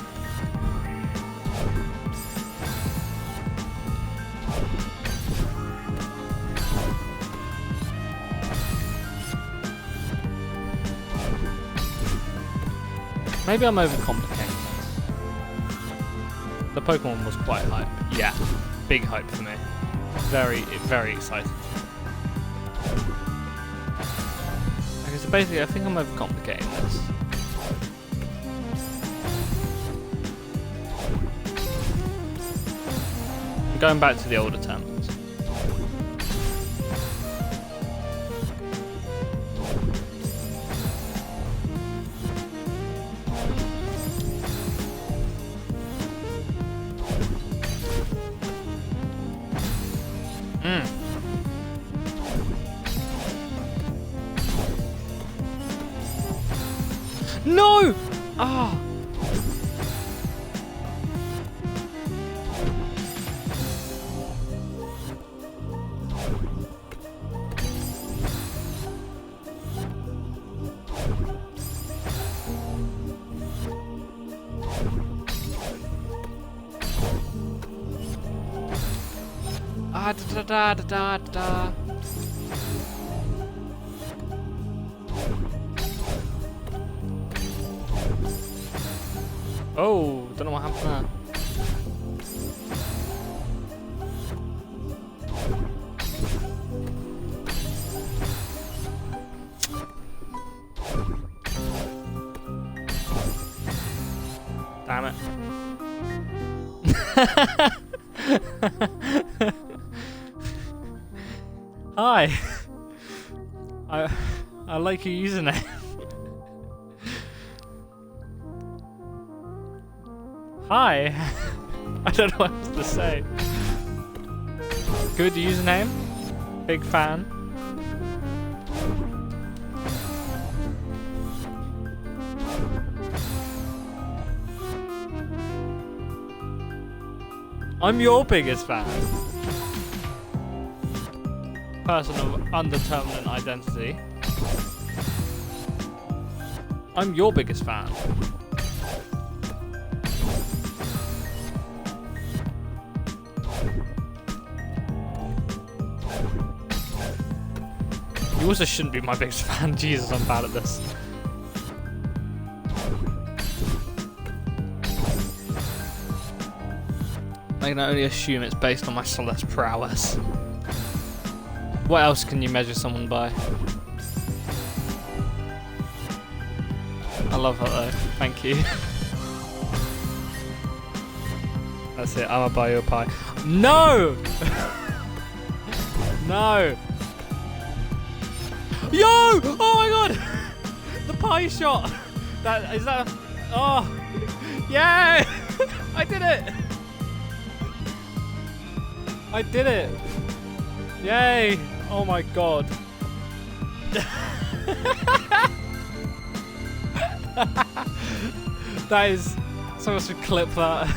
Maybe I'm overcomplicating this. The Pokemon was quite hype. Yeah, big hype for me. Very, very excited. Okay, so basically I think I'm overcomplicating this. I'm going back to the old attempts. No! Ah! Ah, da da da da da. Oh, don't know what happened there. Damn it. Hi. I like your username. Hi. I don't know what else to say. Good username. Big fan. I'm your biggest fan. Person of undeterminate identity. I'm your biggest fan. You also shouldn't be my biggest fan. Jesus, I'm bad at this. I can only assume it's based on my Celeste prowess. What else can you measure someone by? I love that though. Thank you. That's it. I'm gonna buy you a pie. No! No! Yo! Oh my god! The pie shot! That is that. Oh! Yeah! I did it! I did it! Yay! Oh my god! That is. Someone should clip that.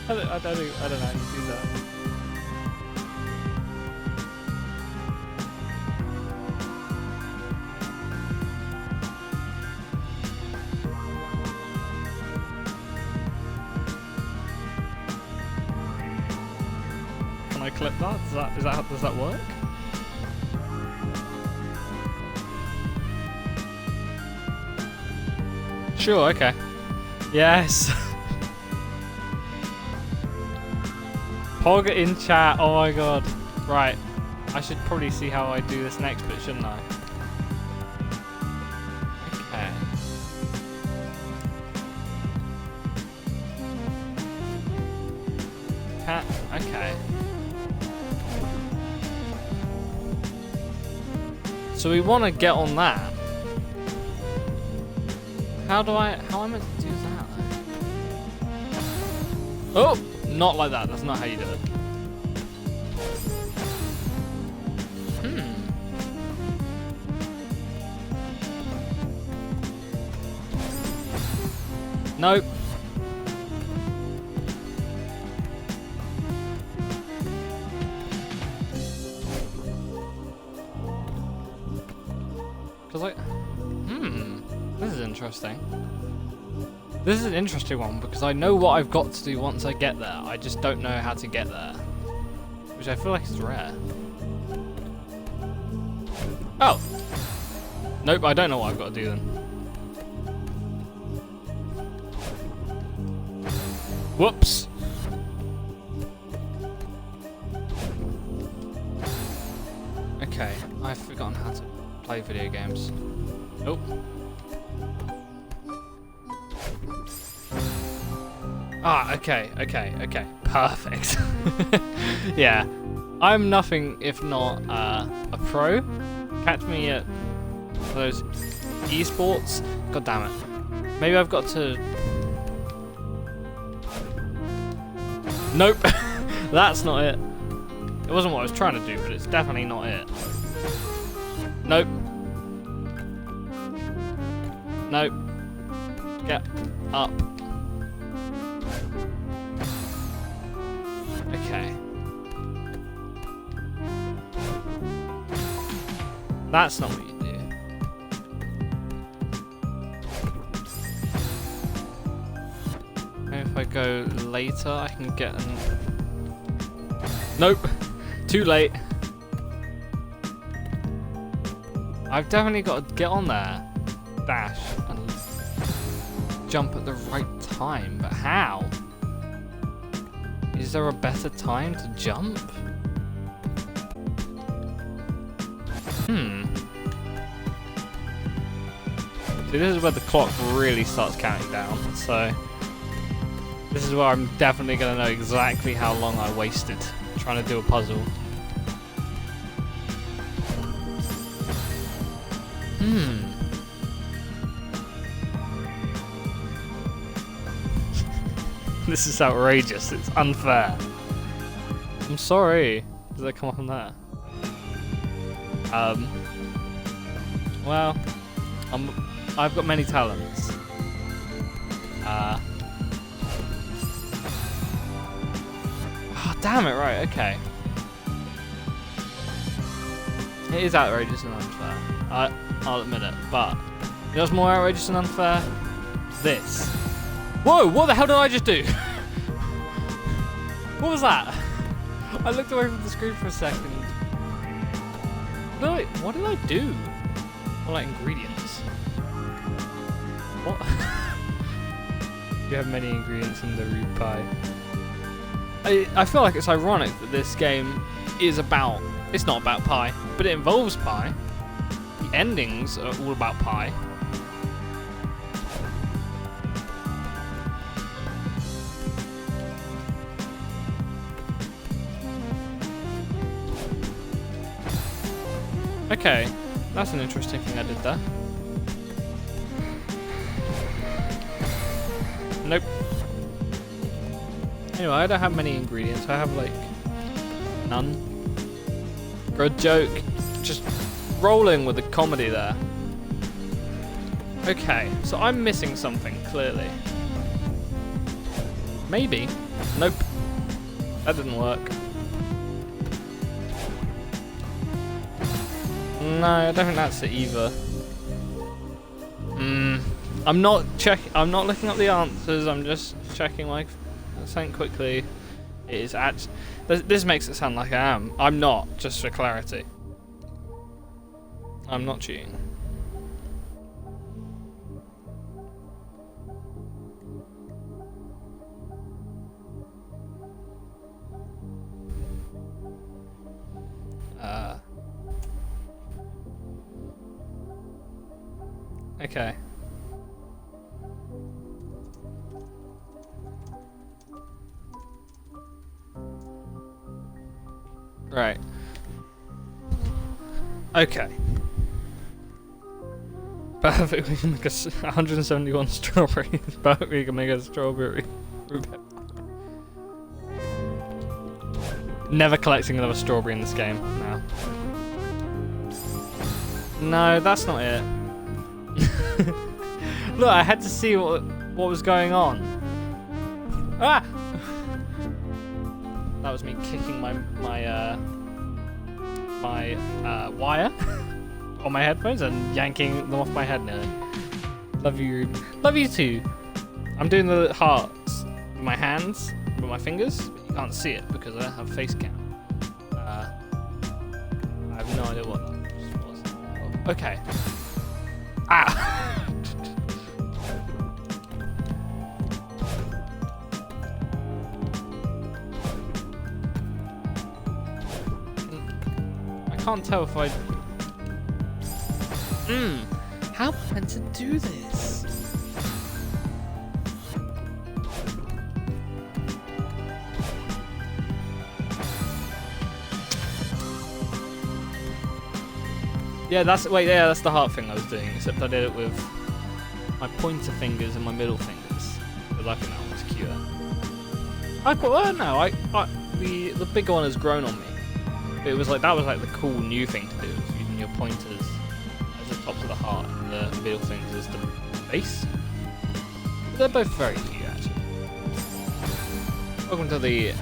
I don't know how you do that. Can I clip that? Does that work? Sure, okay. Yes. Pog in chat, oh my god. Right. I should probably see how I do this next bit, shouldn't I? Okay. Okay. So we want to get on that. How am I meant to do that? Oh! Not like that. That's not how you do it. Nope. Cause like, this is interesting. This is an interesting one because I know what I've got to do once I get there. I just don't know how to get there. Which I feel like is rare. Oh! Nope, I don't know what I've got to do then. Whoops! Okay, I've forgotten how to play video games. Oh. Ah, okay. Perfect. Yeah. I'm nothing if not a pro. Catch me at those esports. God damn it. Maybe I've got to... Nope. That's not it. It wasn't what I was trying to do, but it's definitely not it. Nope. Nope. Get up. Okay. That's not what you do. Maybe if I go later, I can get an... Nope. Too late. I've definitely got to get on there. Dash and jump at the right time, but how? Is there a better time to jump? See, this is where the clock really starts counting down, so this is where I'm definitely going to know exactly how long I wasted trying to do a puzzle. This is outrageous. It's unfair. I'm sorry. Does that come up on there? Well, I've got many talents. Oh, damn it! Right. Okay. It is outrageous and unfair. I'll admit it. But you know what's more outrageous and unfair? This. Whoa! What the hell did I just do? What was that? I looked away from the screen for a second. What did I do? Oh, like ingredients. What? You have many ingredients in the root pie. I feel like it's ironic that this game is about... It's not about pie, but it involves pie. The endings are all about pie. Okay, that's an interesting thing I did there. Nope. Anyway, I don't have many ingredients. I have like none. Good joke. Just rolling with the comedy there. Okay, so I'm missing something, clearly. Maybe. Nope. That didn't work. No, I don't think that's it either. I'm not looking up the answers. I'm just checking my thing quickly. It is actually. This makes it sound like I am. I'm not. Just for clarity. I'm not cheating. Okay. Right. Okay. Perfectly can make a 171 strawberries. Perfectly can make a strawberry. Never collecting another strawberry in this game now. No, that's not it. Look, I had to see what was going on. Ah! That was me kicking my wire on my headphones and yanking them off my head nearly. Love you. Love you too. I'm doing the hearts with my hands, with my fingers, but you can't see it because I don't have face cam. I have no idea what that just was. Okay. Ah! I can't tell if I... How am I meant to do this? Yeah, that's the heart thing I was doing, except I did it with my pointer fingers and my middle fingers. Because I think that was cuter. The bigger one has grown on me. It was like, that was like the cool new thing to do, was using your pointers as the tops of the heart and the middle fingers as the base. But they're both very cute, actually. Welcome to the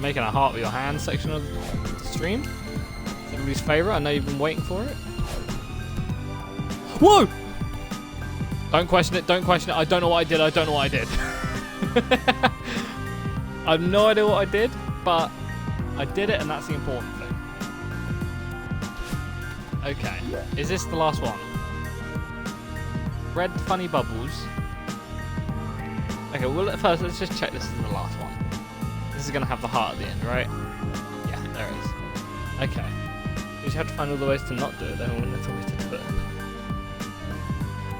making a heart with your hands section of the stream. It's everybody's favourite. I know you've been waiting for it. Whoa! Don't question it. Don't question it. I don't know what I did. I don't know what I did. I have no idea what I did, but I did it, and that's the important thing. Okay, is this the last one? Red funny bubbles. Okay, well first let's just check this is the last one. This is gonna have the heart at the end, right? Yeah, there it is. Okay. We just have to find all the ways to not do it, then we wouldn't have the ways to do it.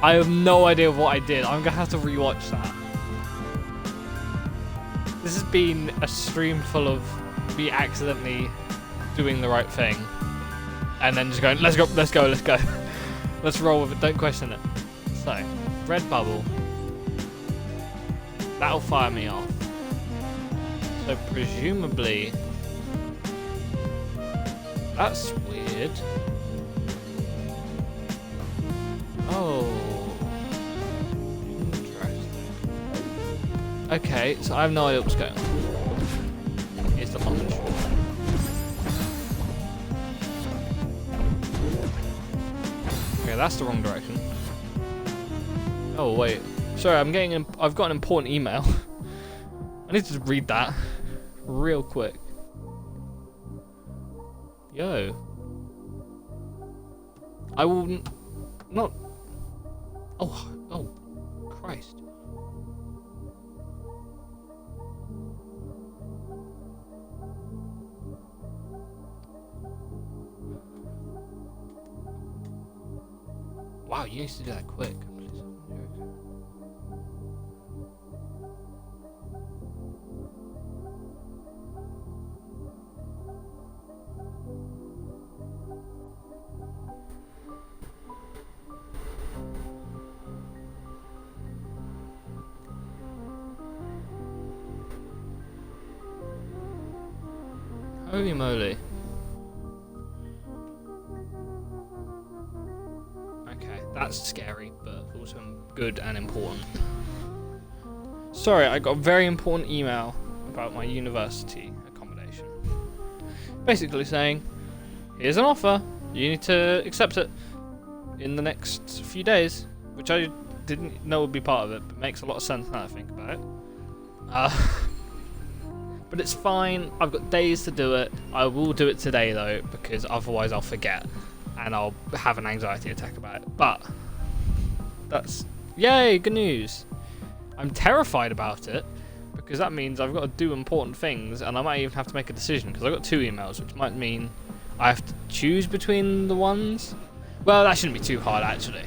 I have no idea what I did. I'm gonna have to rewatch that. This has been a stream full of me accidentally doing the right thing and then just going, let's go. Let's roll with it, don't question it. So, red bubble. That'll fire me off. So presumably, that's weird. Oh, interesting. Okay, so I have no idea what's going on. Here's the long and short. Okay, that's the wrong direction. Oh wait, sorry, I've got an important email. I need to read that real quick. Yo. I will not. Oh, Christ. Wow, you used to do that quick. Holy moly. Okay, that's scary, but also good and important. Sorry, I got a very important email about my university accommodation. Basically saying, here's an offer, you need to accept it in the next few days, which I didn't know would be part of it, but makes a lot of sense now I think about it. But it's fine, I've got days to do it. I will do it today though, because otherwise I'll forget and I'll have an anxiety attack about it. But that's, yay, good news. I'm terrified about it because that means I've got to do important things and I might even have to make a decision because I've got 2 emails, which might mean I have to choose between the ones. Well, that shouldn't be too hard actually.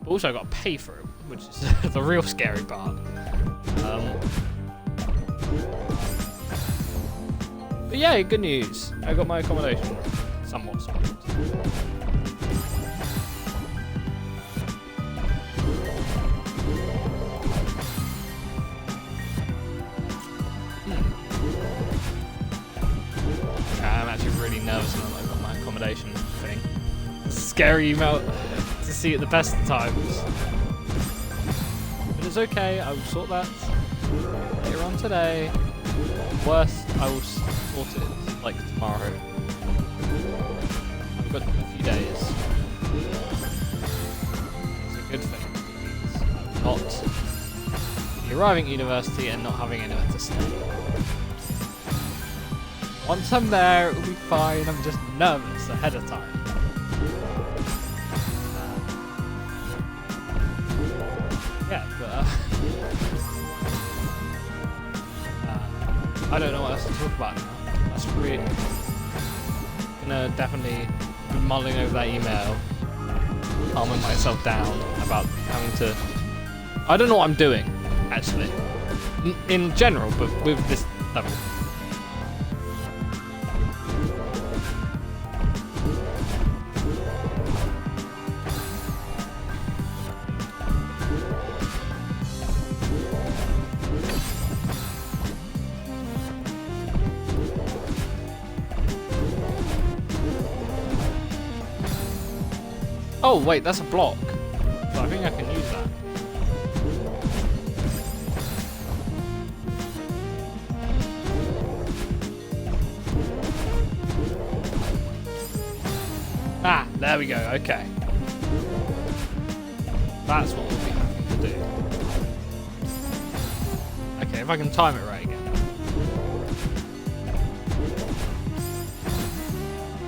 But also I've got to pay for it, which is the real scary part. But yeah, good news. I got my accommodation somewhat sorted. I'm actually really nervous now that I've got my accommodation thing. Scary email to see at the best of times. But it's okay, I will sort that later on today. Worst, I will sort it like tomorrow. I've got a few days. It's a good thing. It means I'm not be arriving at university and not having anywhere to stay. Once I'm there, it'll be fine. I'm just nervous ahead of time. Yeah, but I don't know what else to talk about now. That's really gonna definitely be mulling over that email, calming myself down about having to. I don't know what I'm doing actually, in general, but with this level. Oh wait, that's a block. So I think I can use that. Ah, there we go, okay. That's what we'll be having to do. Okay, if I can time it right again.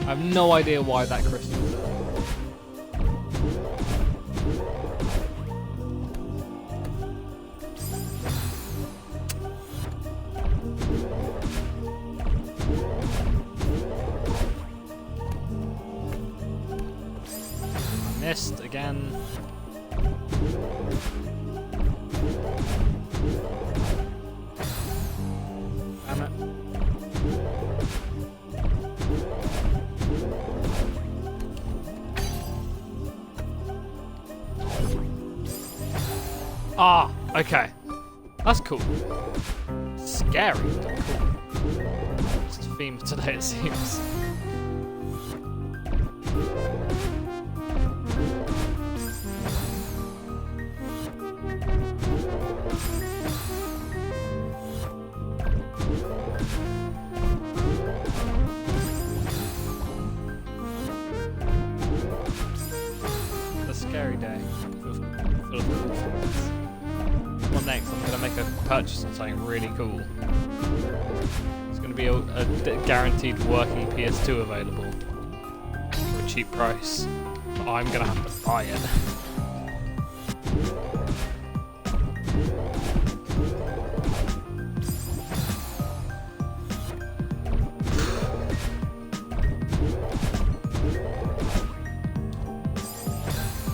I have no idea why that crystal is there. Missed again. Damn it. Ah, okay. That's cool. Scary, but cool. It's the theme of today, it seems. Scary day. Well, next I'm gonna make a purchase on something really cool. It's gonna be a guaranteed working PS2 available for a cheap cheap price, but I'm gonna have to buy it.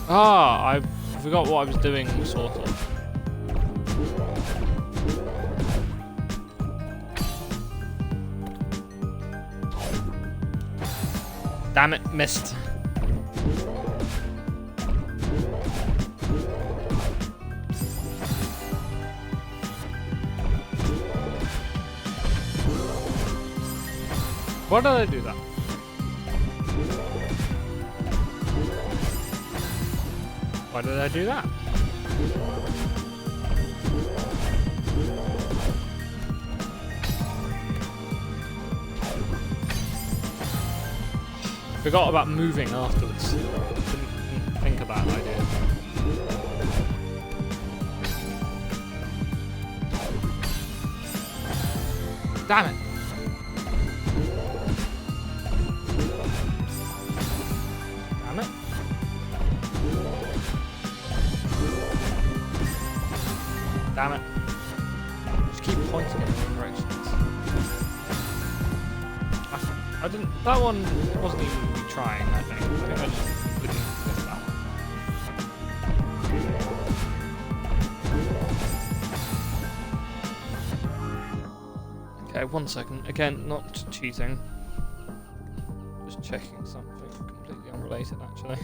Ah, I forgot what I was doing, sort of. Damn it, missed. Why did I do that? Why did I do that? Forgot about moving afterwards. Didn't think about that idea. Damn it! Damn it! Damn it! Just keep pointing in the wrong directions. I didn't. That one wasn't even me trying. I think I just didn't miss that one. Okay, 1 second. Again, not cheating. Just checking something completely unrelated, actually.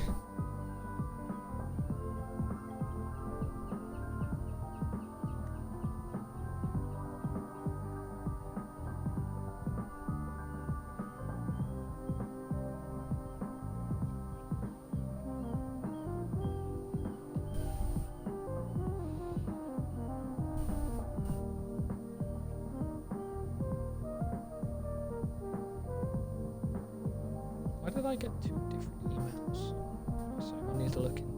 Why did I get 2 different emails? So I need to look into.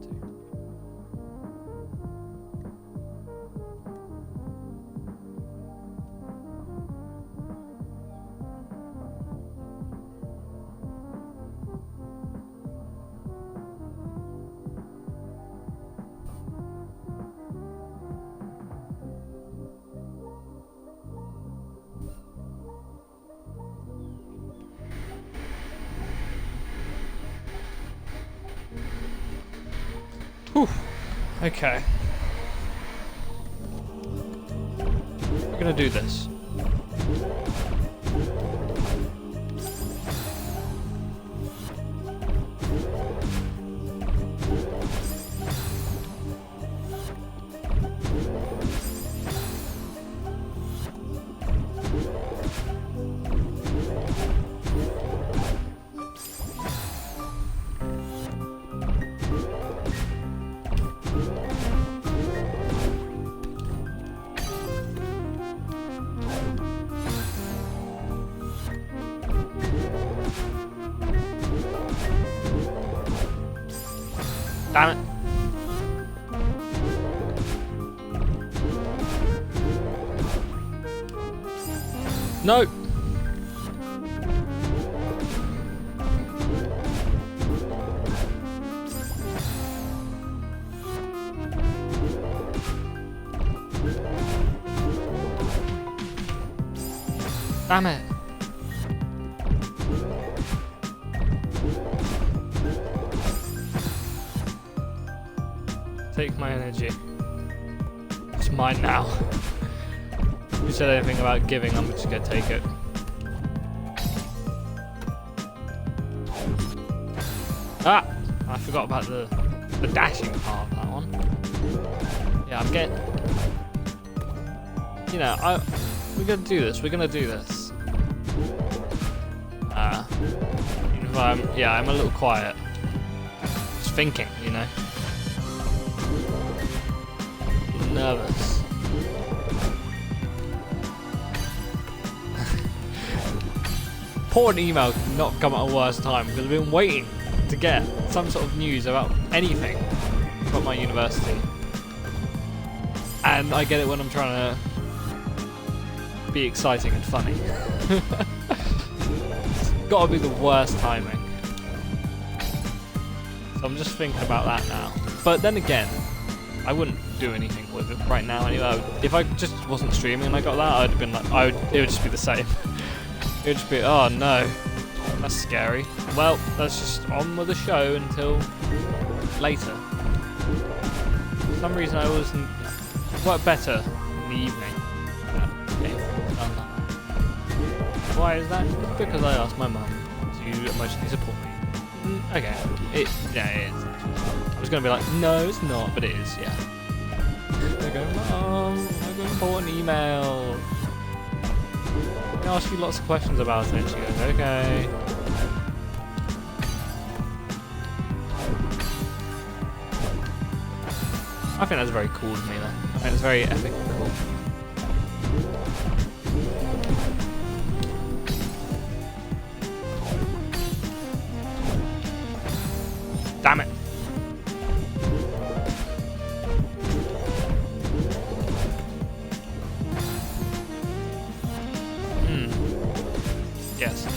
Whew. Okay. We're gonna do this. Damn it. No. Damn it. Take my energy. It's mine now. If you said anything about giving, I'm just gonna take it. Ah! I forgot about the dashing part of that one. Yeah, I'm getting... You know, we're gonna do this. We're gonna do this. Yeah, I'm a little quiet. Just thinking, you know. Nervous. Important email could not come at a worse time because I've been waiting to get some sort of news about anything about my university. And I get it when I'm trying to be exciting and funny. It's gotta be the worst timing. So I'm just thinking about that now. But then again, I wouldn't do anything with it right now anyway. If I just wasn't streaming and I got that, I'd have been like, it would just be the same. It would just be, oh no, that's scary. Well, that's just on with the show until later. For some reason I always work better in the evening. Okay, done that. Why is that? Because I asked my mum to emotionally support me. Okay, yeah, it is. I was gonna be like, no, it's not, but it is, yeah. I go, Mum, I'm got an important email. I ask you lots of questions about it. And she goes, okay. I think that's very cool of me, though. I think it's very epic and cool. Damn it. Yes.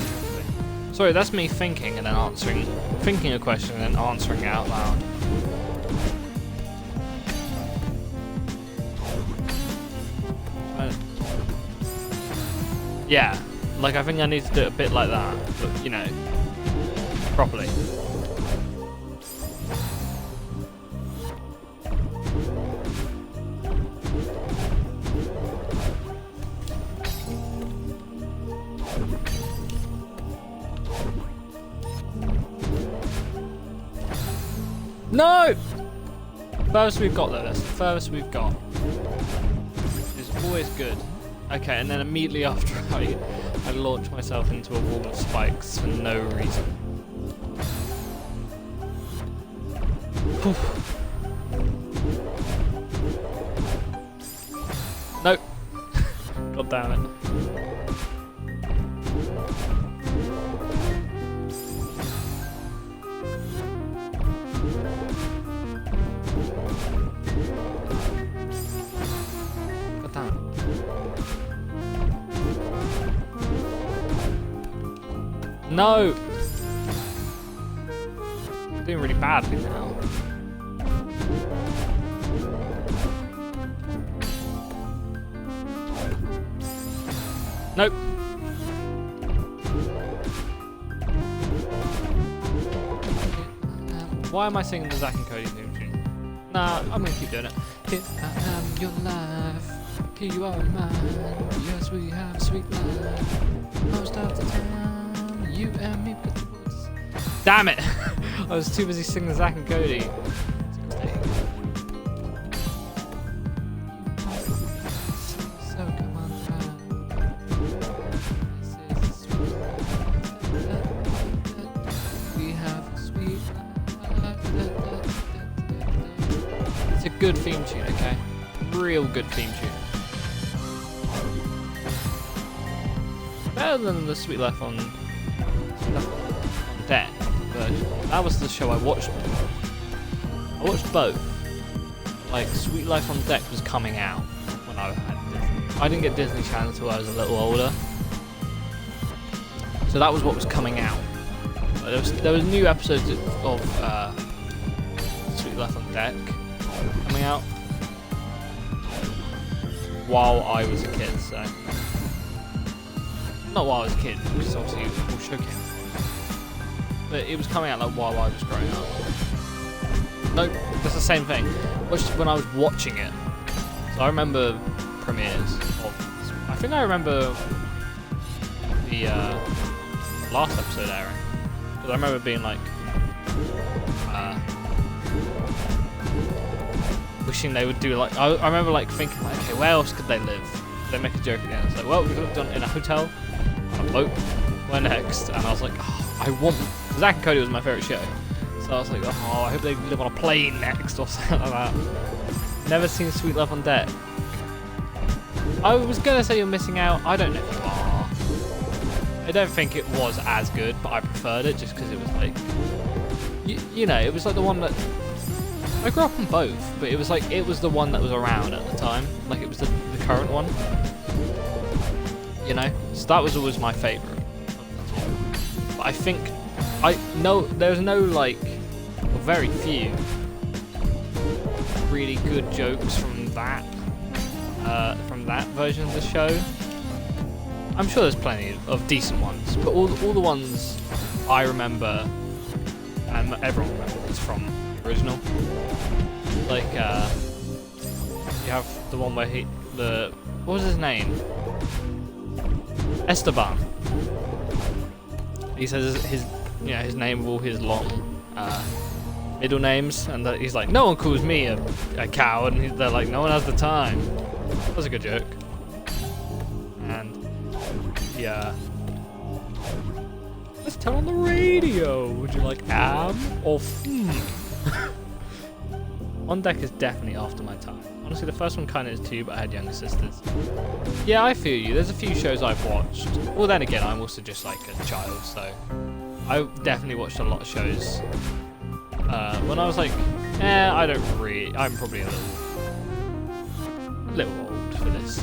Sorry, that's me thinking and then thinking a question and then answering it out loud. Yeah, like I think I need to do it a bit like that, but you know, properly. No! Furthest we've got though, that's the furthest we've got. It's always good. Okay, and then immediately after I launch myself into a wall of spikes for no reason. Nope. God damn it. God damn it. No! I'm doing really badly now. Nope. Why am I singing the Zack and Cody theme tune? Nah, I'm gonna keep doing it. Here I am, your life. Here you are mine. Yes, we have a sweet life. Most of the time, you and me put the words. Damn it! I was too busy singing the Zack and Cody. So come on down. This is a sweet life. We have a sweet life. It's a good theme tune, okay? Real good theme tune. Better than the Sweet Life on Deck version. That was the show I watched. I watched both. Like Sweet Life on Deck was coming out when I had Disney. I didn't get Disney Channel until I was a little older. So that was what was coming out. There was new episodes of Sweet Life on Deck coming out while I was a kid, so. Not while I was a kid, because obviously it was all showcase. But it was coming out like while I was growing up. Nope, that's the same thing. Just when I was watching it. So I remember premieres of. I think I remember the last episode airing. Because I remember being like. Wishing they would do like. I remember like thinking like, okay, where else could they live? They make a joke again. It's like, well, we could have done it in a hotel. On a boat, where next? And I was like, oh, I want. Zack and Cody was my favourite show, so I was like, oh, I hope they live on a plane next or something like that. Never seen Sweet Life on Deck. I was gonna say you're missing out. I don't know if you are. I don't think it was as good, but I preferred it just because it was like, you know, it was like the one that I grew up on both, but it was like it was the one that was around at the time. Like it was the current one. You know, so that was always my favourite. But I think, there's no like or very few, really good jokes from that version of the show. I'm sure there's plenty of decent ones, but all the ones I remember, and everyone remembers from the original. Like, you have the one where what was his name? Esteban. He says his name with all his long middle names, and he's like, no one calls me a coward, and they're like, no one has the time. That was a good joke. And yeah, let's turn on the radio. Would you like or On Deck is definitely after my time. Honestly, the first one kind of is too, but I had younger sisters. Yeah, I feel you. There's a few shows I've watched. Well, then again, I'm also just like a child, so I definitely watched a lot of shows. When I was like, I'm probably a little old for this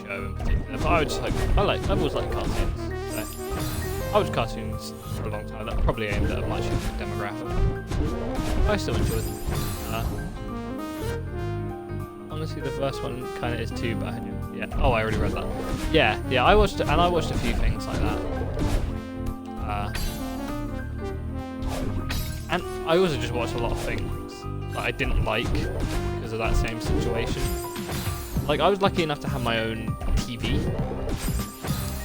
show in particular. But I was just like, I've always liked cartoons. So I watched cartoons for a long time. That probably aimed at a much younger demographic. I still enjoyed them. Honestly, the first one kind of is too bad. Yeah. Oh, I already read that. Yeah. I watched it, and I watched a few things like that. And I also just watched a lot of things that I didn't like because of that same situation. Like, I was lucky enough to have my own TV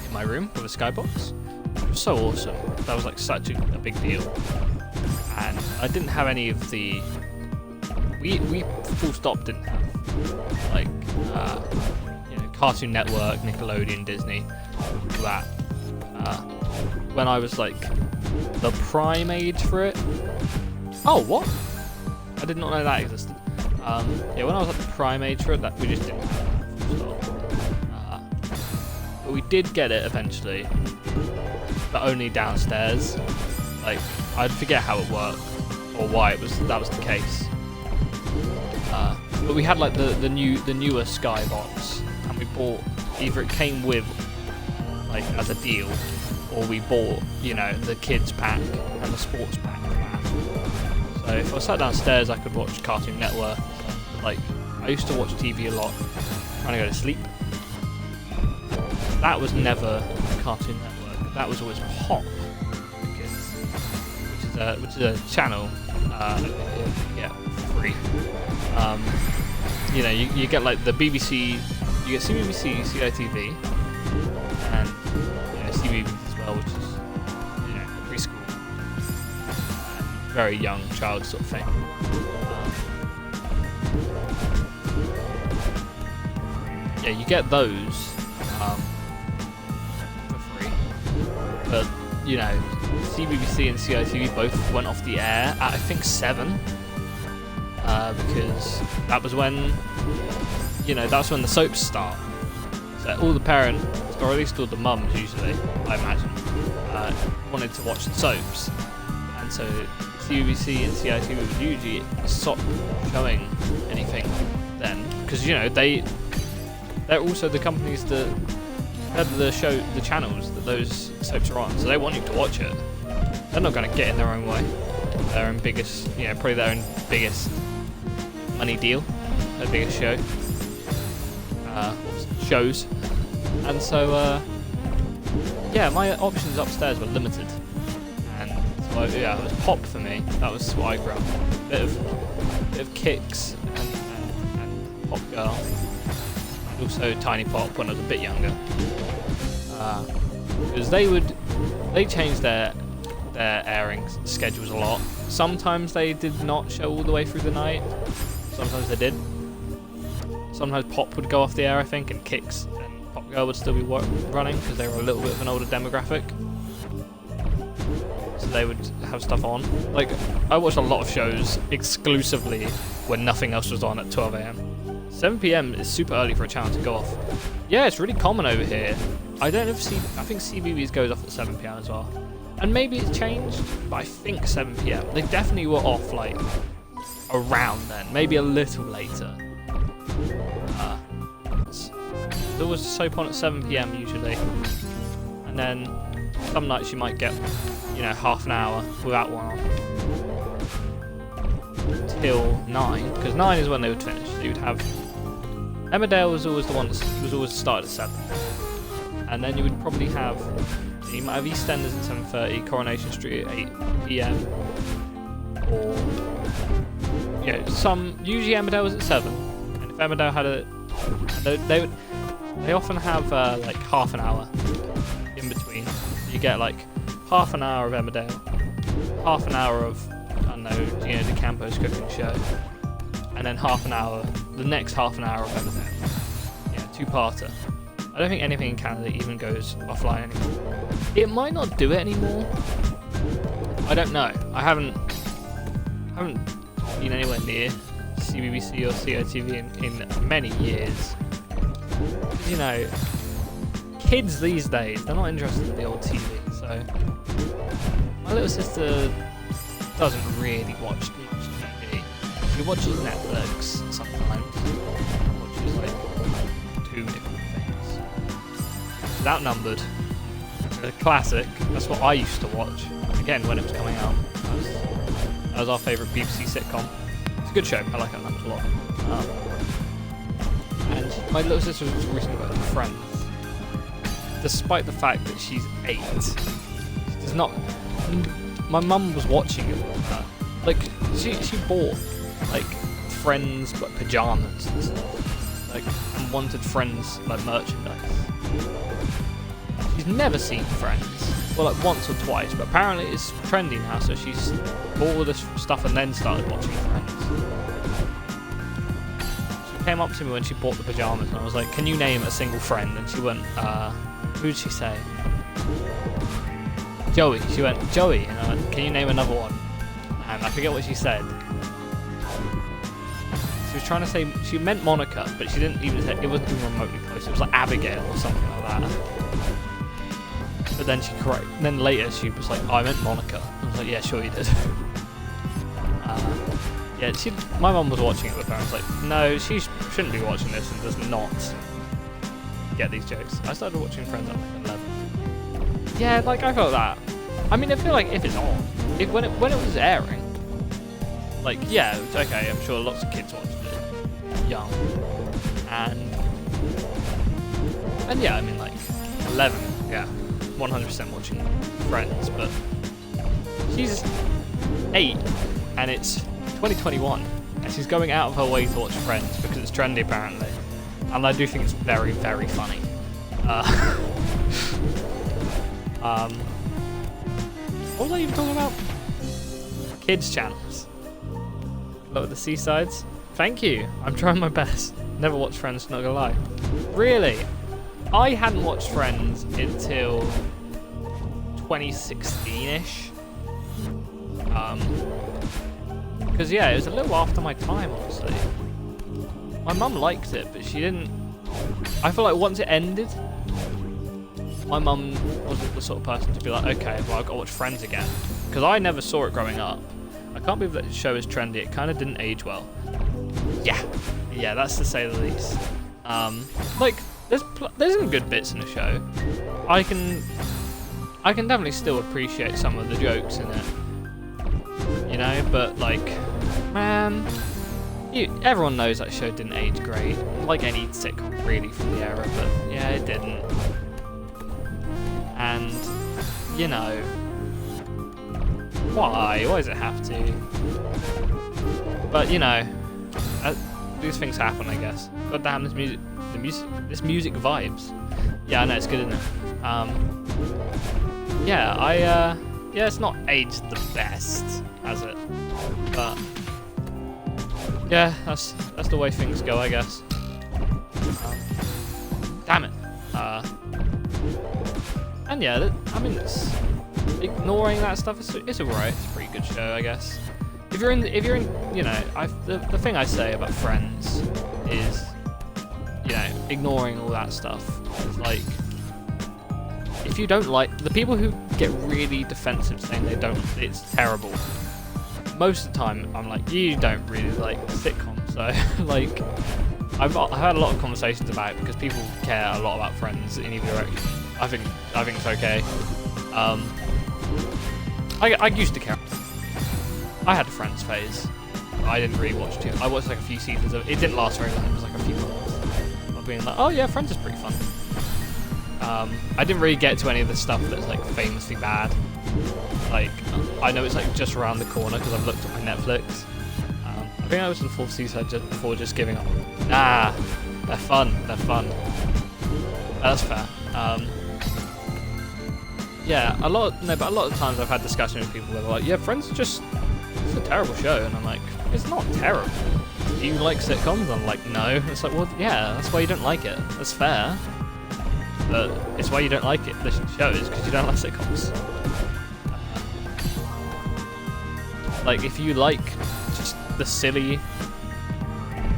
in my room with a skybox. It was so awesome. That was like such a big deal. And I didn't have any of the... We full stop didn't have, like, Cartoon Network, Nickelodeon, Disney, that. When I was like the prime age for it. Oh, what? I did not know that existed. Yeah, when I was at the prime age for it, that we just didn't have that. But we did get it eventually, but only downstairs. Like, I'd forget how it worked or why that was the case. But we had like the newer Skybox, and we bought, either it came with like as a deal, or we bought, the kids pack and the sports pack for that. So if I sat downstairs, I could watch Cartoon Network. Like, I used to watch TV a lot, trying to go to sleep. That was never Cartoon Network. That was always Pop, which is a channel you get for free. You get like the BBC, you get CBBC, CITV, and CBeebies as well, which is preschool, very young child sort of thing. Yeah, you get those for free, but CBBC and CITV both went off the air at I think 7. Because that was when, that's when the soaps start. So all the parents, or at least all the mums usually, I imagine, wanted to watch the soaps. And so CBBC and CITV would usually stop showing anything then. Because, they're also the companies that have the channels that those soaps are on. So they want you to watch it. They're not going to get in their own way. Their own biggest, probably their own biggest money deal, their biggest shows, and so my options upstairs were limited, and so it was Pop for me. That was what I grew up on. Bit of Kicks and Pop Girl, and also Tiny Pop when I was a bit younger, because they changed their airing schedules a lot. Sometimes they did not show all the way through the night. Sometimes they did. Sometimes Pop would go off the air, I think, and Kicks and Pop Girl would still be running because they were a little bit of an older demographic. So they would have stuff on. Like, I watched a lot of shows exclusively when nothing else was on at 12 AM. 7 PM is super early for a channel to go off. Yeah, it's really common over here. I don't know if I think CBeebies goes off at 7 PM as well. And maybe it's changed, but I think 7 PM. They definitely were off like around then, maybe a little later. There was a soap on at 7 PM usually, and then some nights you might get, half an hour without one on. till 9, because 9 is when they would finish. So you'd have Emmerdale was always the one that was always started at 7, and then you would probably have you might have EastEnders at 7:30, Coronation Street at 8 p.m. or usually Emmerdale was at 7, and if Emmerdale had they often have like half an hour in between. You get like half an hour of Emmerdale, half an hour of I don't know Gino D'Acampo's cooking show, and then the next half an hour of Emmerdale. Yeah, two-parter. I don't think anything in Canada even goes offline anymore. It might not do it anymore. I don't know. I haven't been anywhere near CBBC or COTV in many years. You know, kids these days, they're not interested in the old TV. So my little sister doesn't really watch much TV. She watches Netflix sometimes. Watches like 2 different things. She's outnumbered. A classic. That's what I used to watch. Again, when it was coming out. That was our favourite BBC sitcom. It's a good show. I like it a lot. And my little sister was recently got into Friends. Despite the fact that she's 8, she does not. My mum was watching it with her. Like she bought like Friends but pajamas and stuff. Like and wanted Friends like merchandise. She's never seen Friends. Well, like once or twice, but apparently it's trendy now, so she's bought all this stuff and then started watching Friends. She came up to me when she bought the pajamas and I was like, can you name a single friend? And she went, who did she say? Joey. She went, Joey. And I went, can you name another one? And I forget what she said. She was trying to say, she meant Monica, but she didn't even say, it wasn't even remotely close. It was like Abigail or something like that. But then then later she was like, oh, I meant Monica. I was like, yeah, sure you did. Yeah, my mum was watching it with her. I was like, no, she shouldn't be watching this and does not get these jokes. I started watching Friends at like 11. Yeah, like I felt that. I mean, I feel like if it's on, when it was airing, like yeah, it's okay. I'm sure lots of kids watched it young, and yeah, I mean like 11, yeah, 100% watching Friends, but she's 8 and it's 2021 and she's going out of her way to watch Friends because it's trendy apparently, and I do think it's very, very funny. What was I even talking about? Kids channels. Look at the Seasides. Thank you. I'm trying my best. Never watched Friends, not gonna lie. Really? I hadn't watched Friends until 2016-ish. Because yeah, it was a little after my time, honestly. My mum liked it, but she didn't. I feel like once it ended, my mum wasn't the sort of person to be like, okay, well, I've got to watch Friends again. Because I never saw it growing up. I can't believe that the show is trendy. It kind of didn't age well. Yeah, that's to say the least. Like, there's some good bits in the show. I can definitely still appreciate some of the jokes in it. You know, but like, man, everyone knows that show didn't age great. Like any sitcom really from the era, but yeah, it didn't. And, you know, why does it have to? But, you know, these things happen, I guess. God damn, this music vibes. Yeah, I know, it's good, isn't it? Yeah, it's not aged the best, has it? But, yeah, that's the way things go, I guess. Damn it. And yeah, I mean, ignoring that stuff, it's alright. It's a pretty good show, I guess. If you're in, you know, the thing I say about Friends is, you know, ignoring all that stuff. It's like, if you don't like the people who get really defensive saying it's terrible. Most of the time, I'm like, you don't really like sitcoms, so like, I've had a lot of conversations about it because people care a lot about Friends in either direction. I think it's okay. I used to care. I had a Friends phase. I didn't really watch too. I watched like a few seasons of it. It didn't last very long. It was like a few months of being like, oh yeah, Friends is pretty fun. I didn't really get to any of the stuff that's like famously bad. Like, I know it's like just around the corner because I've looked at my Netflix. I think I was in the 4th season just before just giving up. Nah, they're fun. They're fun. That's fair. Yeah, but a lot of times I've had discussions with people that are like, yeah, Friends is just, it's a terrible show, and I'm like, it's not terrible. Do you like sitcoms? I'm like, no. It's like, well, yeah, that's why you don't like it. That's fair. But it's why you don't like it, the show, is because you don't like sitcoms. Like, if you like just the silly,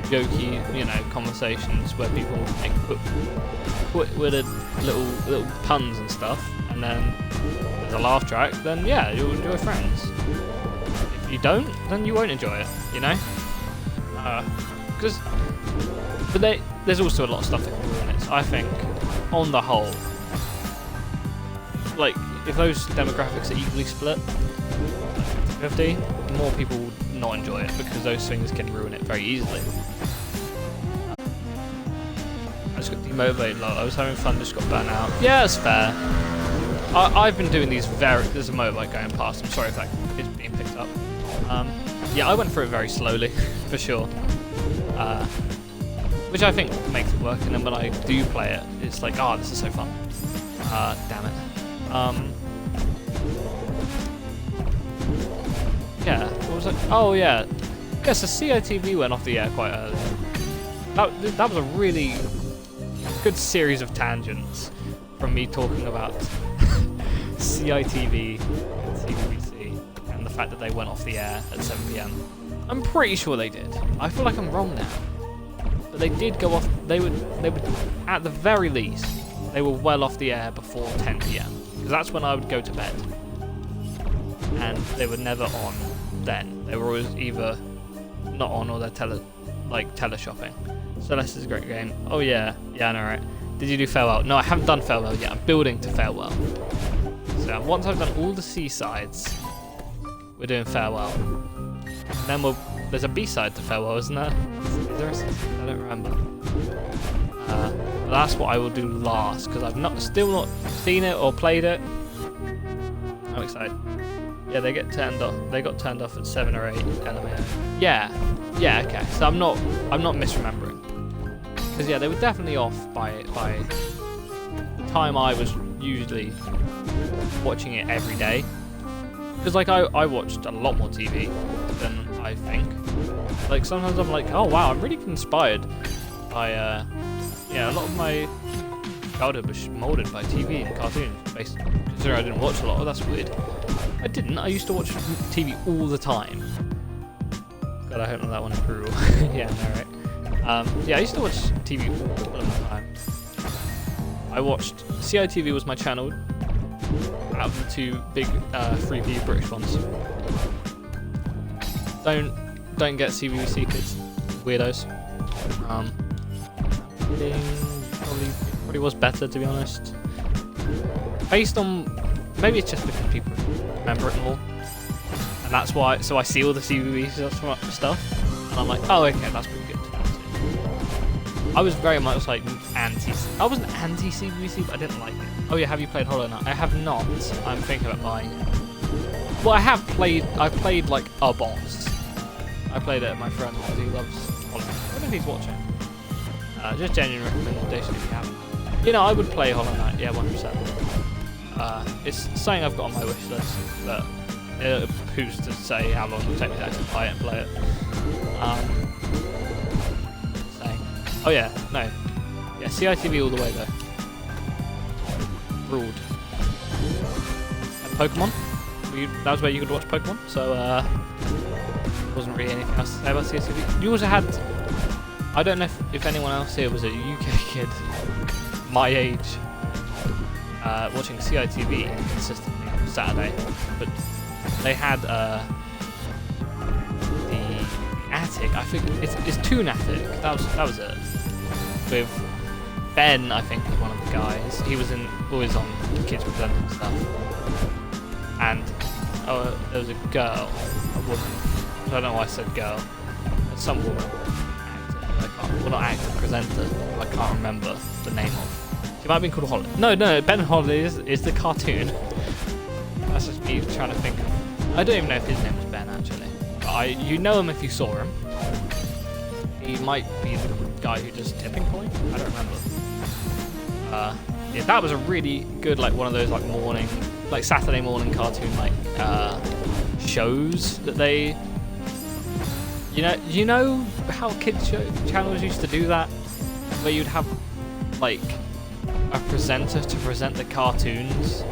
jokey, you know, conversations where people make put little puns and stuff, and then there's a laugh track, then yeah, you'll enjoy Friends. If you don't, then you won't enjoy it, you know? But there's also a lot of stuff that can ruin it. So I think, on the whole, like, if those demographics are equally split, 50, more people will not enjoy it because those things can ruin it very easily. I just got demotivated, like, I was having fun, just got burnt out. Yeah, it's fair. I've been doing these there's a motorbike going past, I'm sorry if that is being picked up. Yeah, I went through it very slowly, for sure. Which I think makes it work, and then when I do play it, it's like, oh, this is so fun. Damn it. Yeah, what was it? Oh yeah, yes, the CITV went off the air quite early. That was a really good series of tangents from me talking about CITV and CBBC and the fact that they went off the air at 7 PM. I'm pretty sure they did. I feel like I'm wrong now. But they did go off, they would, at the very least, they were well off the air before 10 PM. Because that's when I would go to bed. And they were never on then. They were always either not on or they're teleshopping. Celeste is a great game. Oh yeah, I know, right? Did you do Farewell? No, I haven't done Farewell yet. I'm building to Farewell. So once I've done all the C-sides, we're doing Farewell. And then there's a B-side to Farewell, isn't there? Is there a C-side? I don't remember. But that's what I will do last, because I've still not seen it or played it. I'm excited. Yeah, they get turned off. They got turned off at 7 or 8 LMAO. Yeah, okay. So I'm not misremembering. Because yeah, they were definitely off by the time I was usually watching it every day. Because like I watched a lot more TV than I think. Like sometimes I'm like, oh wow, I'm really inspired by yeah, a lot of my childhood was molded by TV and cartoons. Basically, considering I didn't watch a lot. Oh, that's weird. I didn't. I used to watch TV all the time. God, I hope that one is brutal. Yeah, no, right. Yeah, I used to watch TV all the time. I watched CITV was my channel out of the two big freebie British ones. Don't get CBBC kids, weirdos. Probably was better, to be honest. Based on, maybe it's just because people remember it more, and that's why. So I see all the CBBC stuff, and I'm like, oh, okay, that's pretty good. I was very much like anti. I wasn't anti CBBC, but I didn't like it. Oh yeah, have you played Hollow Knight? I have not. I'm thinking about buying it. Well, I have played. I played like a boss. I played it at my friend because he loves Hollow Knight. I don't know if he's watching. Just genuine recommendation if you haven't. You know, I would play Hollow Knight, yeah, 100%. It's something I've got on my wish list, but who's to say how long it'll take me to actually buy it and play it. Oh yeah, no. Yeah, CITV all the way though. Ruled. And Pokemon? That was where you could watch Pokemon, so wasn't really anything else to say about CITV. You also had, I don't know if anyone else here was a UK kid my age watching CITV consistently on Saturday, but they had the Attic. I think it's Toon Attic. That was it. With Ben, I think, was one of the guys. He was always on Kids Present and stuff. And there was a girl, a woman, I don't know why I said girl. Some woman actor. Well, not actor, presenter. I can't remember the name of. She might have been called Holly. No, Ben Holiday is the cartoon. That's just me trying to think of. I don't even know if his name was Ben actually. But you know him if you saw him. He might be the guy who does Tipping Point. I don't remember. Yeah, that was a really good one of those morning, Saturday morning cartoon shows that they. You know how kids channels used to do that, where you'd have a presenter to present the cartoons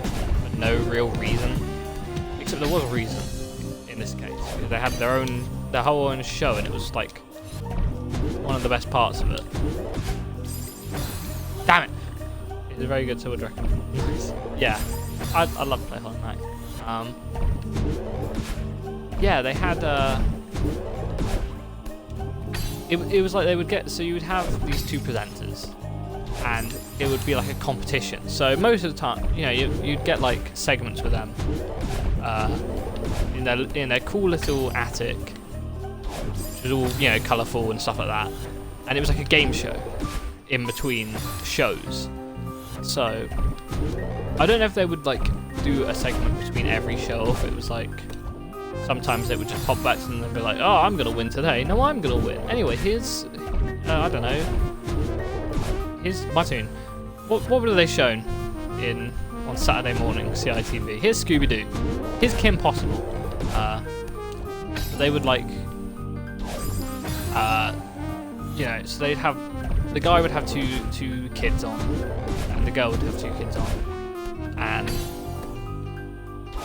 for no real reason, except there was a reason in this case. They had their whole own show, and it was one of the best parts of it. Damn it! It's a very good Silver Dragon. Nice. Yeah, I'd love to play Hollow Knight. Yeah, they had. It was they would get, so you would have these two presenters, and it would be a competition. So most of the time, you'd get segments with them in their cool little attic, which was all colourful and stuff like that. And it was a game show in between shows. So I don't know if they would do a segment between every show, or if it was sometimes they would just pop back to them and be like, oh, I'm gonna win today. No, I'm gonna win. Anyway, here's I don't know. Here's my tune. What were they shown on Saturday morning CITV? Here's Scooby-Doo. Here's Kim Possible. They would so they'd have, the guy would have two kids on, and the girl would have two kids on, and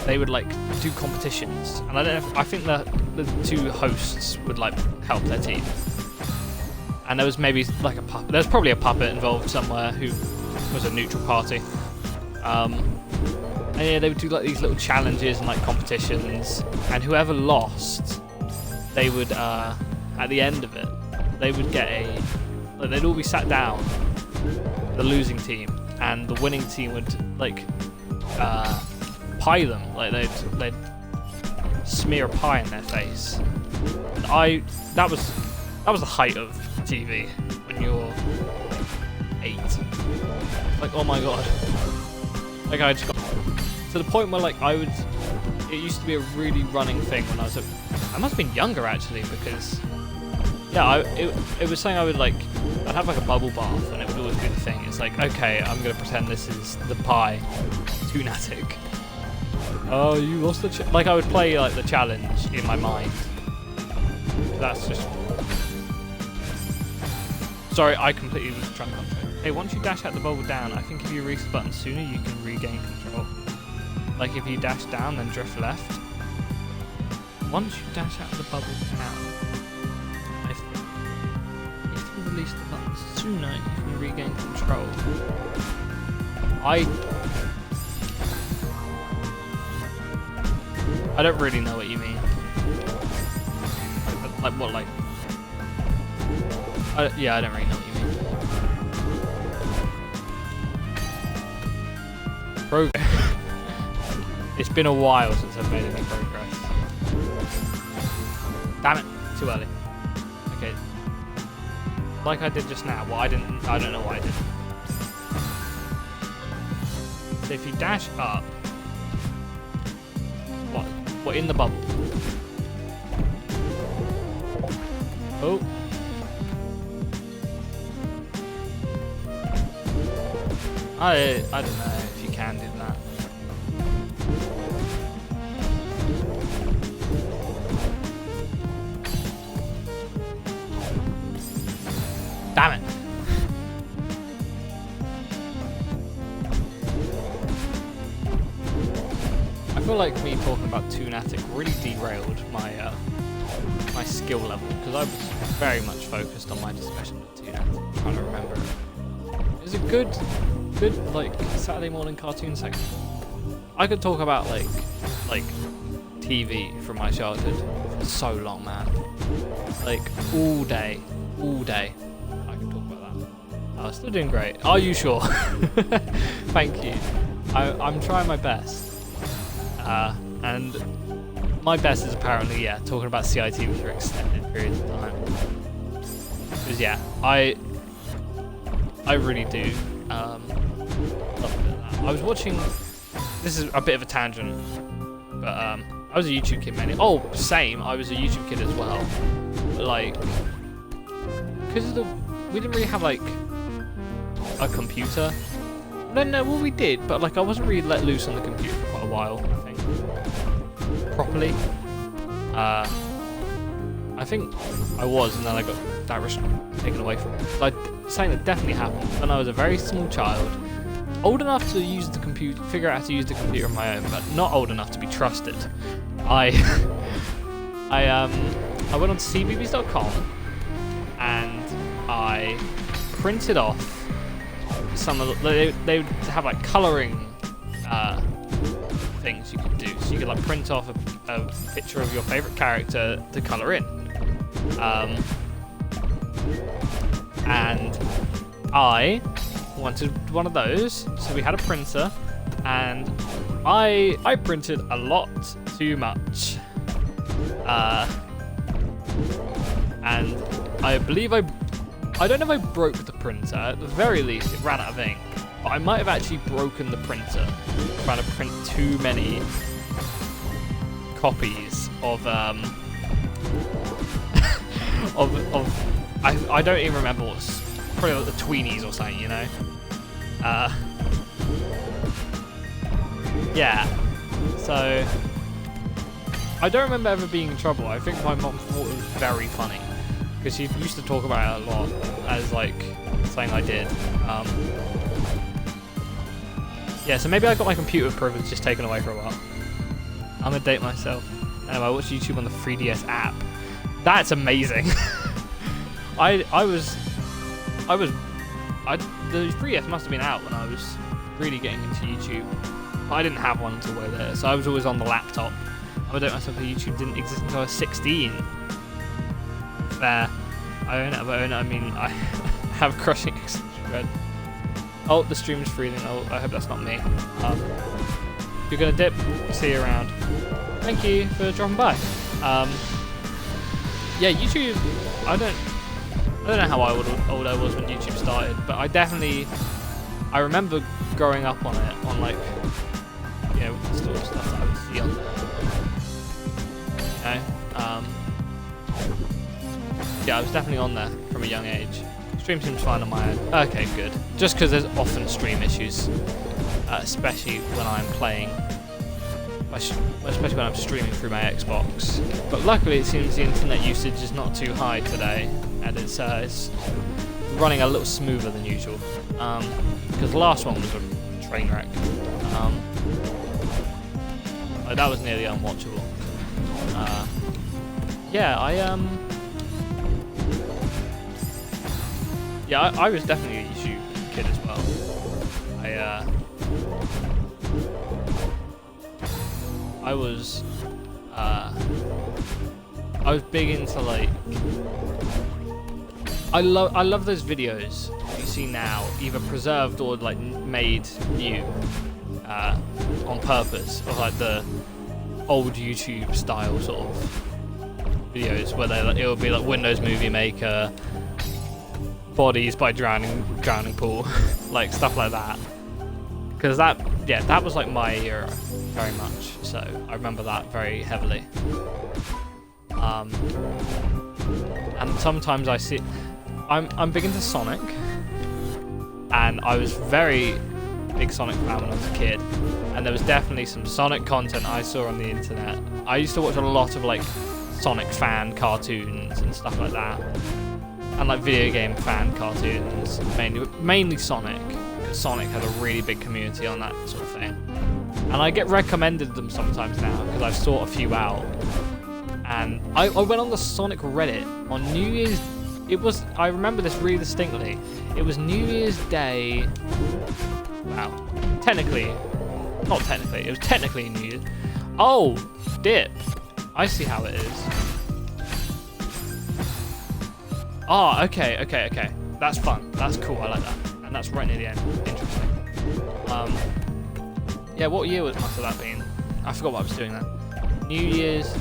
they would do competitions. And I don't know if, I think that the two hosts would help their team. And there was maybe a puppet. There's probably a puppet involved somewhere who was a neutral party. And yeah, they would do these little challenges and competitions. And whoever lost, they would at the end of it, they would get they'd all be sat down, the losing team, and the winning team would pie them. They'd smear a pie in their face. And that was the height of TV when you're 8. Oh my god. I just got to the point where it used to be a really running thing when I was I must have been younger actually, because yeah, it was something I would I'd have a bubble bath, and it would always be the thing. It's okay, I'm gonna pretend this is the pie Toonatic. Oh, you lost the I would play the challenge in my mind. That's just. Sorry, I completely was trying to concentrate. Hey, once you dash out the bubble down, I think if you release the button sooner, you can regain control. If you dash down, then drift left. Once you dash out the bubble down, I think if you release the button sooner, you can regain control. I don't really know what you mean. What? Yeah, I don't really know what you mean. Progress. It's been a while since I've made any progress. Damn it! Too early. Okay. Like I did just now. Well, I don't know what I did. So if you dash up. What in the bubble? Oh. I don't know if you can do that. Damn it. I feel like me talking about Toonatic really derailed my skill level, because I was very much focused on my discussion with Toonatic, trying to remember it. It was a good Saturday morning cartoon segment. I could talk about TV from my childhood for so long, man. All day. I could talk about that. I'm still doing great. Are you sure? Thank you. I'm trying my best. And my best is apparently, yeah, talking about CITV for extended periods of time. Because yeah, I really do love a bit of that. I was watching, this is a bit of a tangent, but I was a YouTube kid mainly. Oh, same, I was a YouTube kid as well. But like, because we didn't really have like a computer. No, well we did, but like I wasn't really let loose on the computer for quite a while, I think. Properly. I think I was, and then I got that taken away from me. Like, something that definitely happened when I was a very small child, old enough to use the computer, figure out how to use the computer on my own, but not old enough to be trusted. I went on to cbbs.com and I printed off some of the, they would have like colouring things you could do. So you could like print off a picture of your favourite character to colour in. And I wanted one of those, so we had a printer, and I printed a lot too much. And I believe I don't know if I broke the printer. At the very least, it ran out of ink. But I might have actually broken the printer trying to print too many copies of I don't even remember what's probably like the tweenies or something, you know. Yeah. So I don't remember ever being in trouble. I think my mom thought it was very funny because she used to talk about it a lot as like something I did. Yeah, so maybe I got my computer privilege just taken away for a while. I'm gonna date myself. Anyway, I watched YouTube on the 3DS app. That's amazing. The 3DS must have been out when I was really getting into YouTube. I didn't have one until way there, so I was always on the laptop. I'm gonna date myself that YouTube didn't exist until I was 16. Fair. I own it, but I own it. I mean, I have crushing red. Oh, the stream is freezing. Oh, I hope that's not me. You're gonna dip. See you around. Thank you for dropping by. Yeah, YouTube. I don't know how old I was when YouTube started, but I remember growing up on it, on like, you know, the sort of stuff that I would see on there. You know, yeah, I was definitely on there from a young age. Stream seems fine on my own. Okay, good. Just because there's often stream issues, especially when I'm playing, especially when I'm streaming through my Xbox. But luckily, it seems the internet usage is not too high today, and it's running a little smoother than usual. Because the last one was a train wreck. Like, that was nearly unwatchable. Yeah, I was definitely a YouTube kid as well. I was big into like, I love those videos you see now, either preserved or like made new on purpose, of like the old YouTube style sort of videos where it would be like Windows Movie Maker, Bodies by Drowning Pool, like stuff like that. Because that was like my era very much. So I remember that very heavily. And sometimes I see, I'm big into Sonic, and I was very big Sonic fan when I was a kid. And there was definitely some Sonic content I saw on the internet. I used to watch a lot of like Sonic fan cartoons and stuff like that. And like video game fan cartoons, mainly Sonic, because Sonic has a really big community on that sort of thing. And I get recommended them sometimes now because I've sought a few out. And I went on the Sonic Reddit on New Year's. I remember this really distinctly. It was New Year's Day. Wow. It was technically New Year's. Oh, dip. I see how it is. Oh, okay. That's fun. That's cool. I like that. And that's right near the end. Interesting. Yeah, what year must have that been? I forgot what I was doing then. New Year's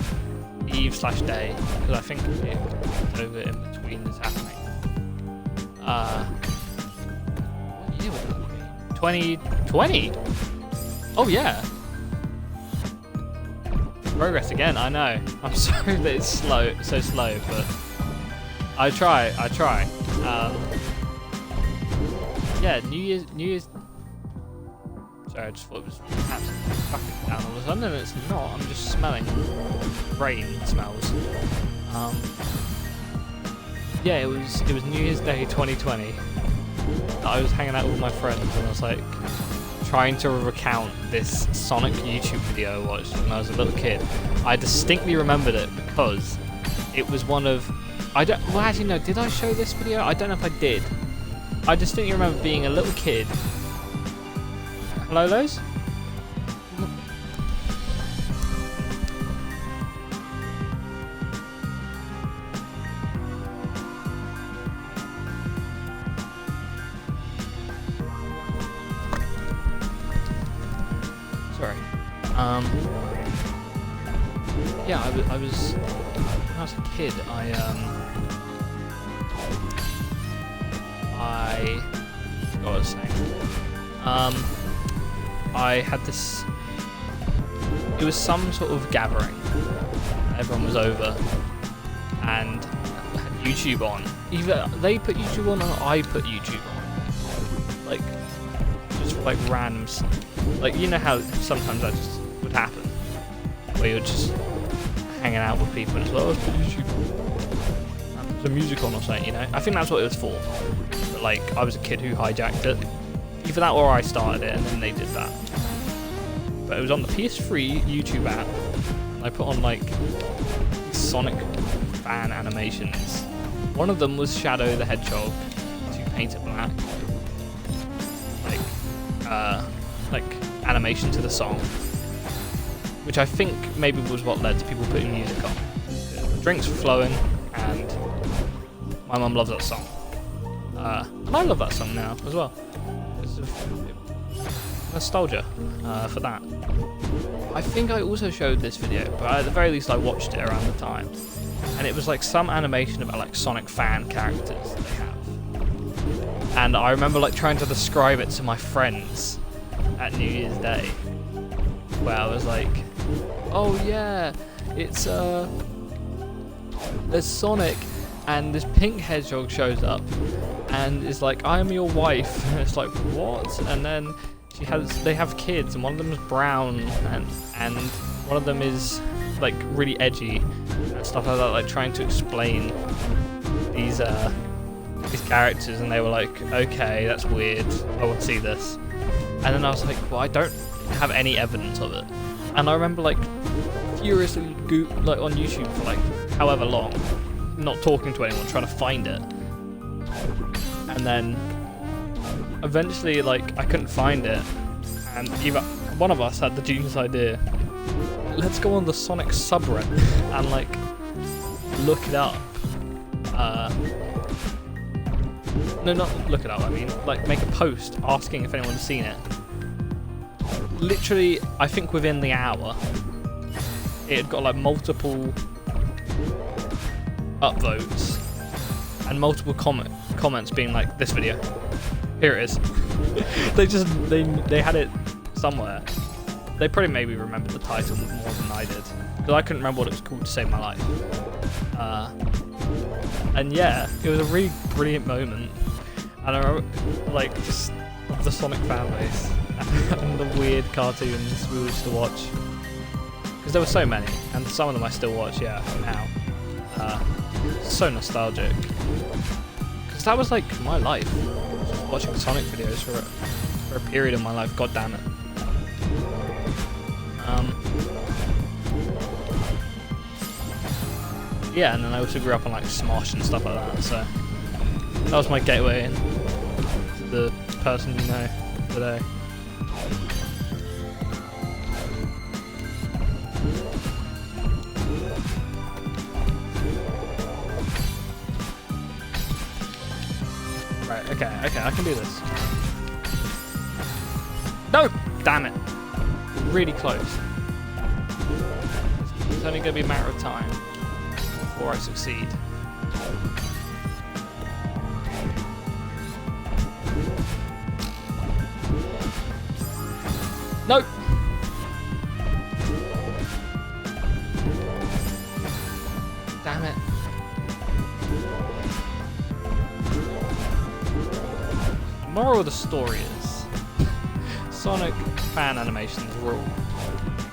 Eve / day, because I think it's over in between is happening. What year would that be? 2020? Oh yeah. Progress again, I know. I'm sorry that it's so slow, but I try. Yeah, New Year's. Sorry, I just thought it was absolutely fucking down all of a sudden, and it's not. I'm just smelling rain smells. Yeah, it was New Year's Day 2020. I was hanging out with my friends, and I was like trying to recount this Sonic YouTube video I watched when I was a little kid. I distinctly remembered it because it was one of well, actually no, did I show this video? I don't know if I did. I distinctly remember being a little kid. Hello, Lowe's? Sorry. Yeah, I was when I was a kid. I forgot what I was saying. I had this. It was some sort of gathering. Everyone was over, and had YouTube on. Either they put YouTube on, or I put YouTube on. Like, just like random. Like, you know how sometimes that just would happen, where you're just hanging out with people and it's like, oh, let's put YouTube on. There's the music on or something, you know. I think that's what it was for. But like, I was a kid who hijacked it. Either that or I started it and then they did that. But it was on the PS3 YouTube app. And I put on like Sonic fan animations. One of them was Shadow the Hedgehog to paint it black. Like animation to the song. Which I think maybe was what led to people putting music on. The drinks were flowing and my mum loves that song. And I love that song now as well. Nostalgia for that. I think I also showed this video, but at the very least I watched it around the time. And it was like some animation about like Sonic fan characters they have. And I remember like trying to describe it to my friends at New Year's Day. Where I was like, oh yeah, it's there's Sonic and this pink hedgehog shows up and is like, I am your wife. And it's like, what? And then they have kids, and one of them is brown, and one of them is like really edgy and stuff like that, like trying to explain these characters, and they were like, okay, that's weird, I want to see this. And then I was like, well, I don't have any evidence of it. And I remember like furiously like on YouTube for like however long, not talking to anyone, trying to find it. And then eventually, like, I couldn't find it, and either one of us had the genius idea, let's go on the Sonic subreddit and like look it up. No, not look it up, I mean like make a post asking if anyone's seen it. Literally, I think within the hour it had got like multiple upvotes and multiple comments being like, this video, here it is. they had it somewhere. They probably maybe remembered the title more than I did, because I couldn't remember what it was called to save my life. And yeah, it was a really brilliant moment, and I remember like just of the Sonic fan base and the weird cartoons we used to watch, because there were so many, and some of them I still watch now. So nostalgic, because that was like my life, just watching Sonic videos for a period of my life. God damn it. Yeah, and then I also grew up on like Smosh and stuff like that, so that was my gateway into the person you know today. Right, okay, I can do this. No! Damn it. Really close. It's only going to be a matter of time before I succeed. Nope. Damn it. The moral of the story is Sonic fan animations rule.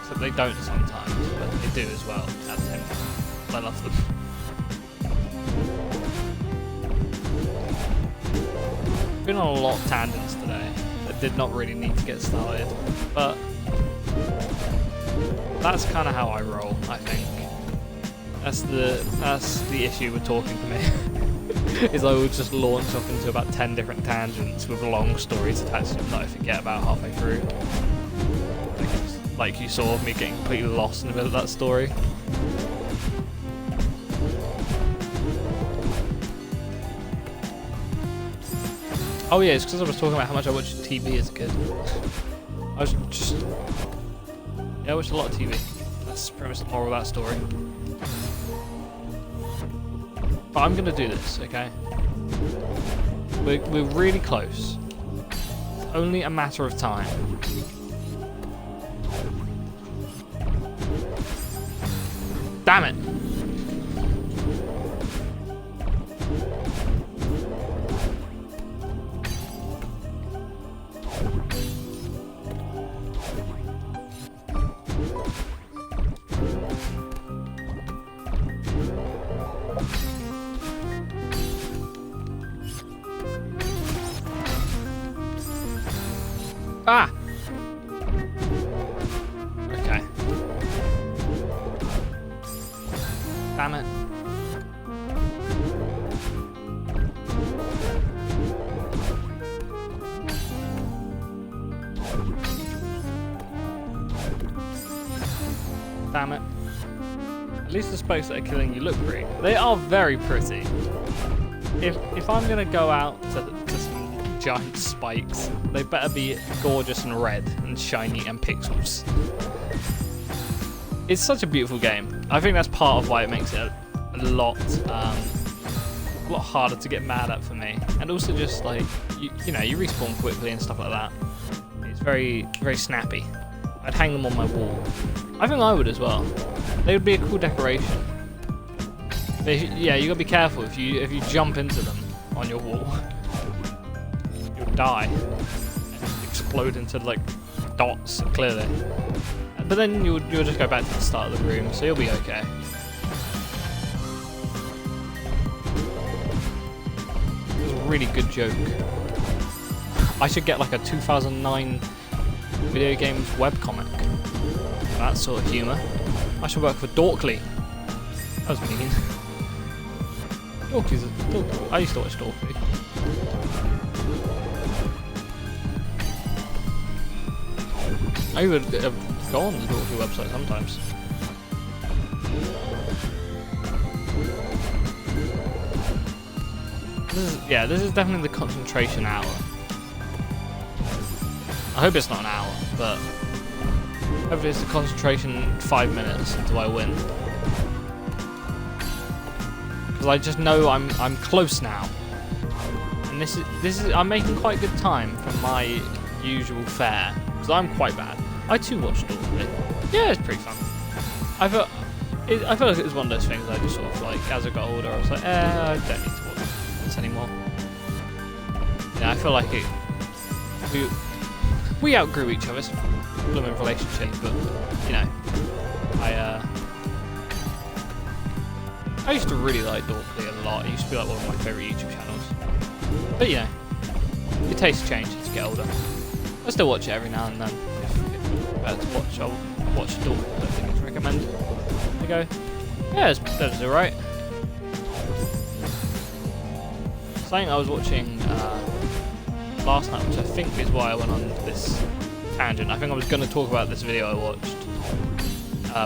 Except they don't sometimes, but they do as well at the same time. I love them. Been on a lot of tangents today that did not really need to get started, but that's kind of how I roll, I think. That's the issue with talking to me. Is I will just launch off into about 10 different tangents with long stories attached to them that I forget about halfway through. Like you saw of me getting completely lost in the middle of that story. Oh yeah, it's because I was talking about how much I watched TV as a kid. I watched a lot of TV. That's pretty much the moral of that story. But I'm gonna do this, okay? We're really close. It's only a matter of time. Damn it! Ah! Okay. Damn it. Damn it. At least the spokes that are killing you look pretty. They are very pretty. If I'm gonna go out to some giant spikes, they better be gorgeous and red and shiny and pixels. It's such a beautiful game. I think that's part of why it makes it a lot harder to get mad at for me. And also just like you know, you respawn quickly and stuff like that. It's very, very snappy. I'd hang them on my wall. I think I would as well. They would be a cool decoration. But yeah, you gotta be careful if you jump into them on your wall. You'll die and explode into like dots clearly. But then you'll just go back to the start of the room, so you'll be okay. It was a really good joke. I should get like a 2009 video games webcomic. That sort of humour. I should work for Dorkly. That was mean. Dorkly. I used to watch Dorkly. I would go on the Dorkly website sometimes. This is definitely the concentration hour. I hope it's not an hour, but hopefully it's the concentration 5 minutes until I win. Because I just know I'm close now, and this is I'm making quite good time for my usual fare. Because I'm quite bad. I too watched Dorkly. Yeah, it's pretty fun. I feel like it was one of those things I just sort of like, as I got older, I was like, I don't need to watch this anymore. Yeah, I feel like we outgrew each other. It's a blooming relationship, but you know, I used to really like Dorkly a lot. It used to be like one of my favourite YouTube channels. But you know, your tastes change as you get older. I still watch it every now and then. If better to watch, I'll watch Dorkly. I don't think it's recommended. There you go. Yeah, that's alright. Something I was watching last night, which I think is why I went on this tangent. I think I was going to talk about this video I watched,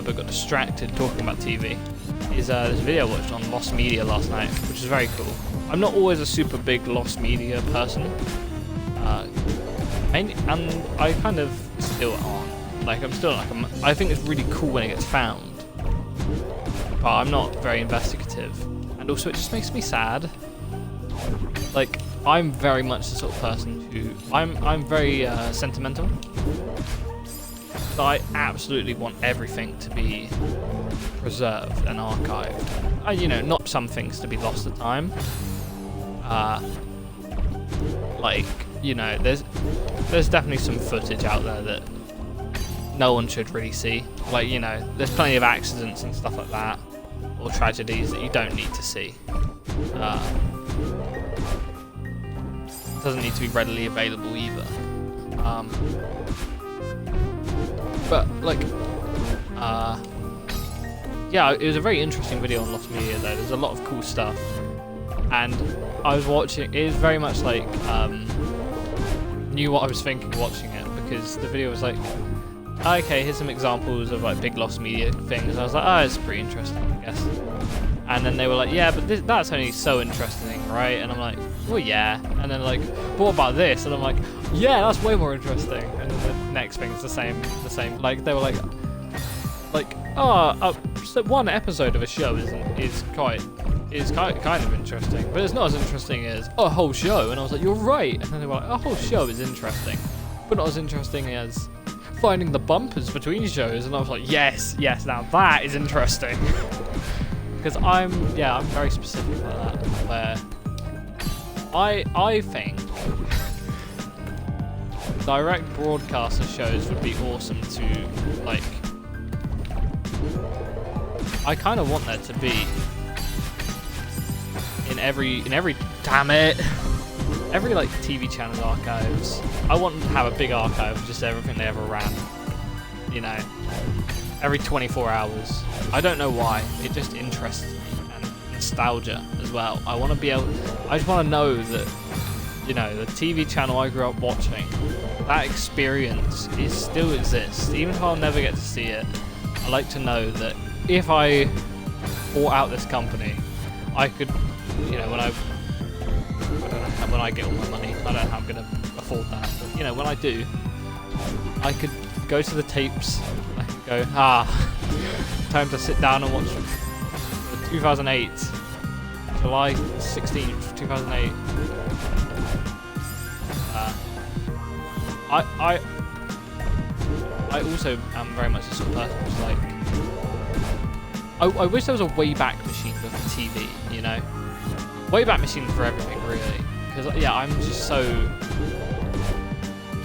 but got distracted talking about TV. Is this video I watched on Lost Media last night, which is very cool. I'm not always a super big Lost Media person, and I kind of still aren't. Like I'm still like I think it's really cool when it gets found, but I'm not very investigative, and also it just makes me sad. Like, I'm very much the sort of person who I'm very sentimental. So I absolutely want everything to be preserved and archived. You know, not some things to be lost to time. Like, you know, there's definitely some footage out there that no one should really see. Like, you know, there's plenty of accidents and stuff like that, or tragedies that you don't need to see. Doesn't need to be readily available either. But like, yeah, it was a very interesting video on Lost Media though. There's a lot of cool stuff, and I was watching. It is very much like knew what I was thinking watching it, because the video was like, okay, here's some examples of like big Lost Media things. And I was like, oh, it's pretty interesting, I guess. And then they were like, yeah, but that's only so interesting, right? And I'm like, well, yeah. And then like, but what about this? And I'm like, yeah, that's way more interesting. And then the next thing is the same. Like, they were like, oh, so one episode of a show is kind of interesting, but it's not as interesting as a whole show. And I was like, you're right. And then they were like, a whole show is interesting, but not as interesting as finding the bumpers between shows. And I was like, yes, now that is interesting. Because I'm very specific like that, where I think direct broadcaster shows would be awesome to, like, I kind of want there to be in every damn it, every like TV channel archives. I want them to have a big archive of just everything they ever ran, you know, every 24 hours. I don't know why, it just interests me, and nostalgia as well. I just want to know that, you know, the TV channel I grew up watching, that experience still exists, even if I'll never get to see it. I like to know that if I bought out this company, I could, you know, when I get all my money, I don't know how I'm gonna afford that, but you know, when I do, I could go to the tapes. I could go, time to sit down and watch 2008, July 16th, 2008. I also am very much the sort of person who's like, I wish there was a Wayback Machine for TV, you know? Wayback Machine for everything, really. Because, yeah, I'm just so...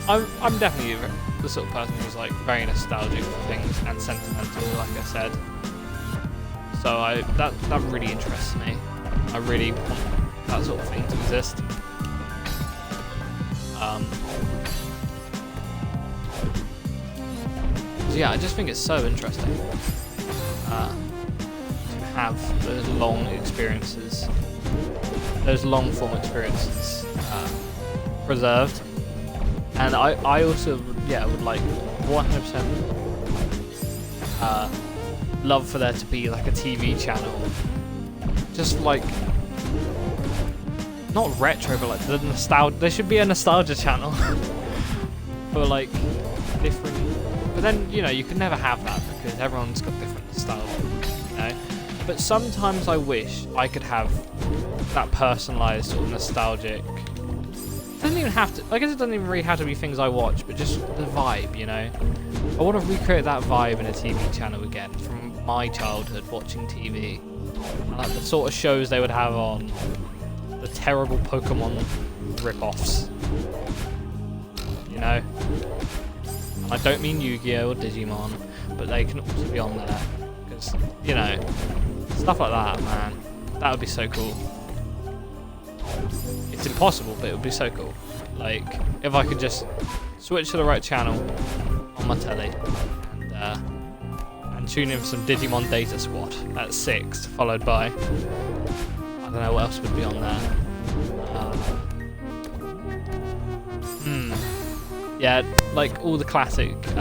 I'm definitely the sort of person who's, like, very nostalgic for things and sentimental, like I said. So that really interests me. I really want that sort of thing to exist. So yeah, I just think it's so interesting to have those long experiences, those long form experiences preserved. And I also would like 100% love for there to be like a TV channel, just like not retro, but like the nostalgia. There should be a nostalgia channel for like different. But then, you know, you can never have that because everyone's got different nostalgia, you know. But sometimes I wish I could have that personalized sort of nostalgic. It doesn't even have to. I guess it doesn't even really have to be things I watch, but just the vibe, you know. I want to recreate that vibe in a TV channel again from my childhood watching TV, like the sort of shows they would have on. The terrible Pokemon rip-offs, you know. And I don't mean Yu-Gi-Oh or Digimon, but they can also be on there because, you know, stuff like that, man. That would be so cool. It's impossible, but it would be so cool. Like if I could just switch to the right channel on my telly and tune in for some Digimon Data Squad at 6, followed by, I don't know what else would be on there. Yeah, like all the classic big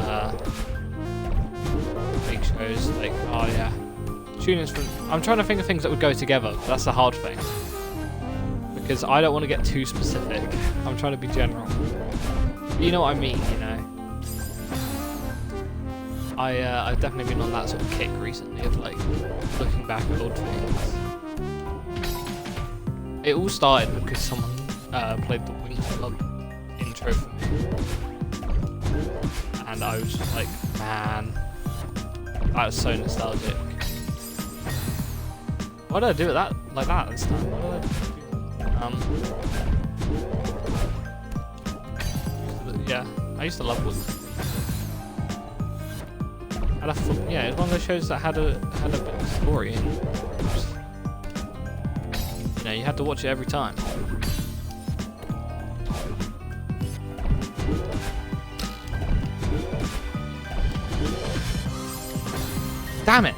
shows. Like, oh yeah, tune in from. I'm trying to think of things that would go together. But that's the hard thing because I don't want to get too specific. I'm trying to be general. But you know what I mean, you know. I've definitely been on that sort of kick recently of like looking back at old things. It all started because someone played the Winx Club intro for me, and I was just like, man, that's so nostalgic. Why did I do it like that this time? Why did I do that? Yeah, I used to love Winx. Yeah, it's one of those shows that had a bit of story, and just, you know, you had to watch it every time. Damn it!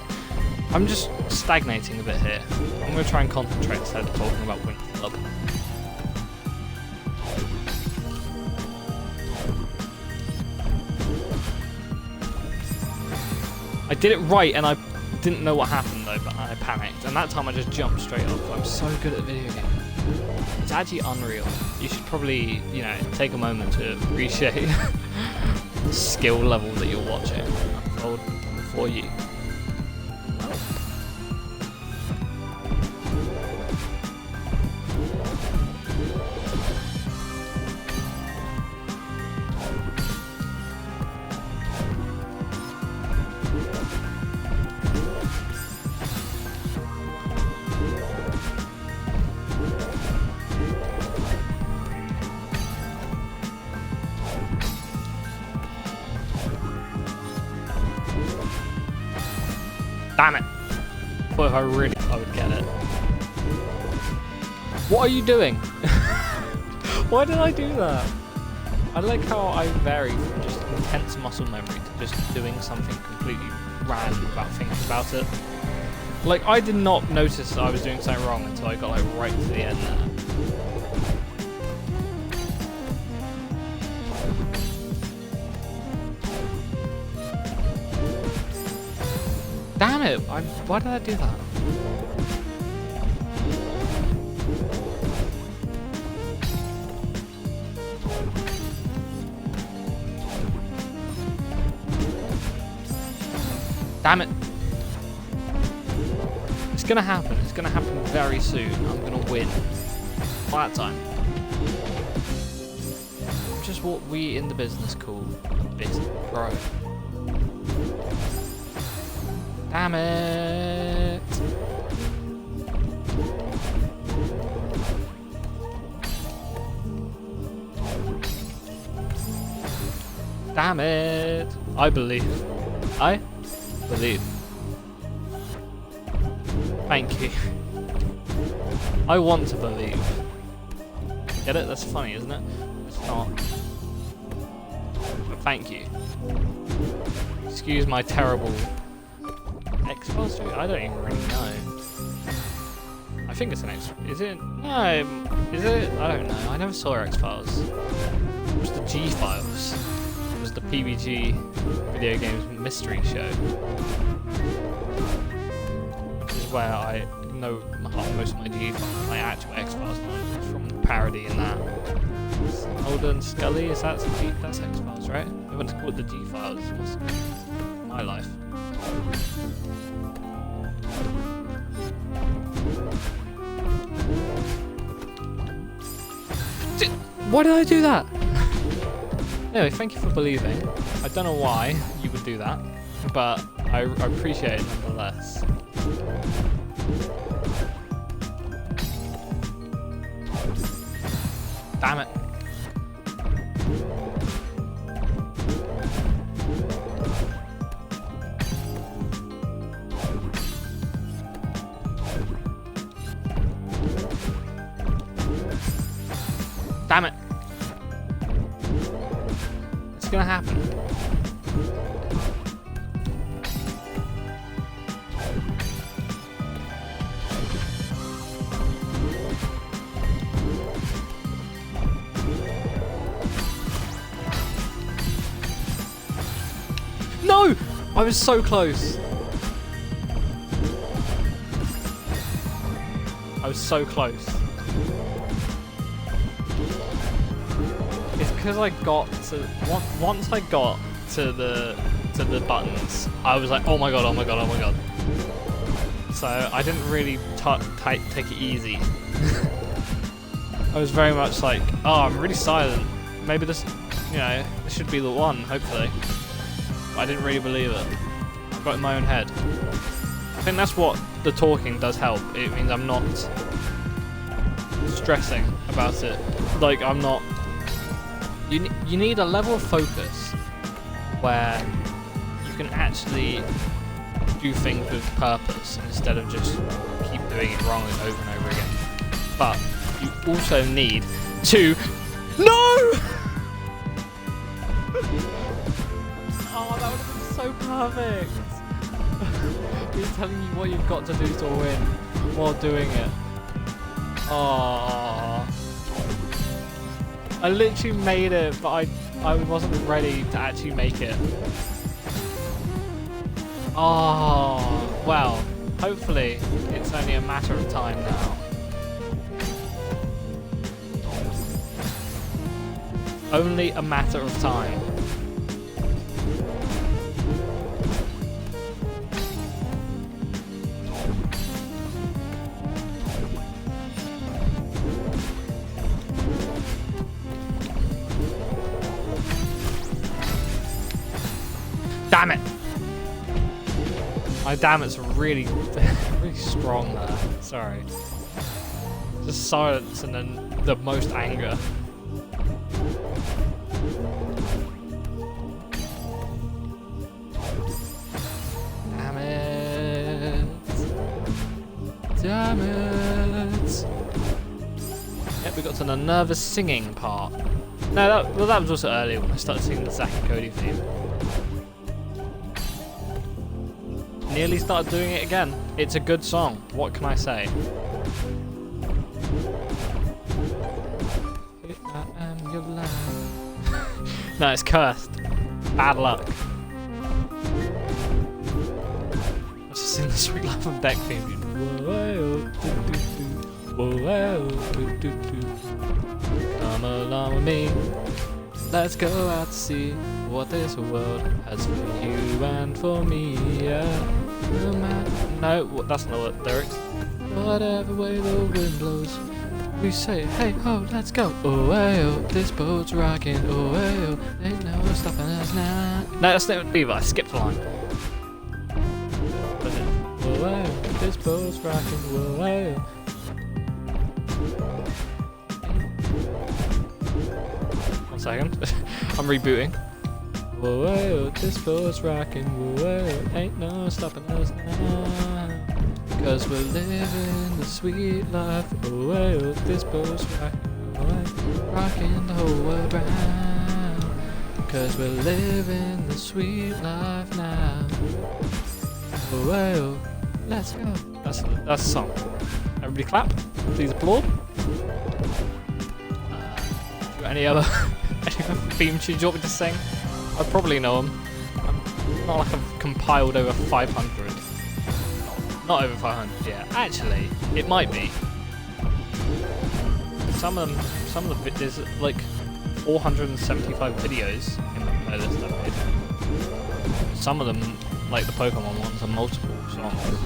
I'm just stagnating a bit here. I'm going to try and concentrate instead of talking about Winx Club. I did it right and I didn't know what happened though, but I panicked. And that time I just jumped straight off. I'm so good at video games. It's actually unreal. You should probably, you know, take a moment to appreciate the skill level that you're watching unfold before you. Damn it! But if I would get it. What are you doing? Why did I do that? I like how I vary from just intense muscle memory to just doing something completely random without thinking about it. Like, I did not notice that I was doing something wrong until I got like right to the end there. Damn it! Why did I do that? Damn it! It's gonna happen. It's gonna happen very soon. I'm gonna win. By that time. Just what we in the business call a bit pro. Damn it! Damn it! I believe. I believe. Thank you. I want to believe. Get it? That's funny, isn't it? It's not. But thank you. Excuse my terrible X-Files? I don't even really know. I think it's an X. Is it? No. Is it? I don't know. I never saw X-Files. It was the G-Files. It was the PBG video games mystery show. Which is where I know most of my G-Files, my actual X-Files knowledge from the parody in that. Mulder and Scully, is that that's X-Files, right? I went to call it the G-Files. My life. Why did I do that? Anyway, thank you for believing. I don't know why you would do that, but I appreciate it nonetheless. Damn it. Damn it. It's gonna happen. No! I was so close. I was so close. It's because I got to once I got to the to the buttons, I was like, oh my god, oh my god, oh my god. So I didn't really take it easy. I was very much like, oh, I'm really silent. Maybe this, you know, this should be the one, hopefully. But I didn't really believe it. I got in my own head. I think that's what the talking does help. It means I'm not stressing about it. Like, I'm not... You need a level of focus where you can actually do things with purpose instead of just keep doing it wrong and over and over again. But you also need to... No! Oh, that would have been so perfect. He's telling you what you've got to do to win while doing it. Oh, I literally made it, but I wasn't ready to actually make it. Oh, well, hopefully it's only a matter of time now. Only a matter of time. Damn it! My damn it's really, really strong there. Sorry. Just silence and then the most anger. Damn it! Damn it! Yep, we got to the nervous singing part. No, that was also earlier when I started singing the Zack and Cody theme. Nearly started doing it again. It's a good song. What can I say? If I am your life. No, it's cursed. Bad luck. Let's just sing the Sweet Life of Deck theme. Come along with me. Let's go out to see what this world has for you and for me. Yeah. No, that's not the lyrics. Whatever way the wind blows, we say, hey ho, let's go. Oh, hey, oh, this boat's rocking. Oh, hey, oh, ain't no stopping us now. No, that's not Beaver. I skipped a line. Oh, hey, oh, this boat's rocking. Oh, hey, oh. One second. I'm rebooting. Whoa, whoa, this boat's rocking, whoa, whoa, ain't no stopping us now. Cause we're living the sweet life, whoa, whoa, this boat's rocking, whoa, rocking the whole world round. Cause we're living the sweet life now. Whoa, whoa, let's go. That's the song. Everybody clap, please applaud. Any other theme tunes you want me to sing? I probably know them. Not like I've compiled over 500. Not over 500, yeah. Actually, it might be. Some of the there's like 475 videos in the playlist I've made. Some of them, like the Pokemon ones, are multiple songs.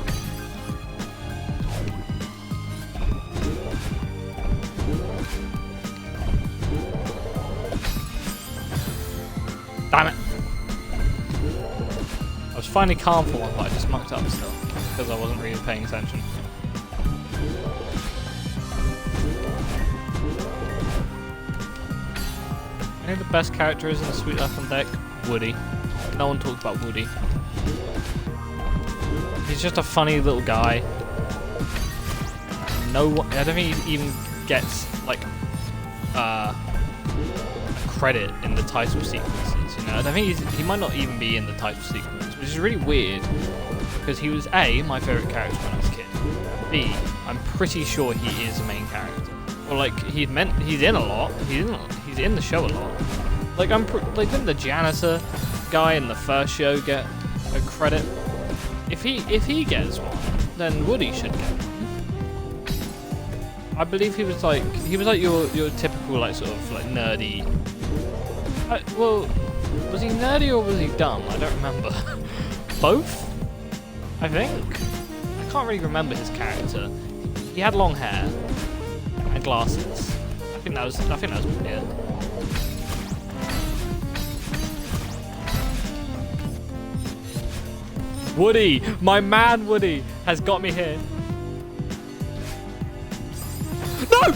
Damn it! I was finally calm for one, but I just mucked up still because I wasn't really paying attention. I think the best character is in the Sweet Life on Deck, Woody. No one talks about Woody. He's just a funny little guy. I don't think he even gets like credit in the title sequences. You know, I think he might not even be in the title sequence, which is really weird because he was A, my favorite character when I was a kid. B, I'm pretty sure he is a main character. Or like he's in a lot. He's in the show a lot. Like didn't the janitor guy in the first show get a credit? If he gets one, then Woody should get one. I believe he was like your typical like sort of like nerdy. Well, Was he nerdy or was he dumb? I don't remember. Both? I think. I can't really remember his character. He had long hair and glasses. I think that was it. Woody, my man Woody, has got me here. No!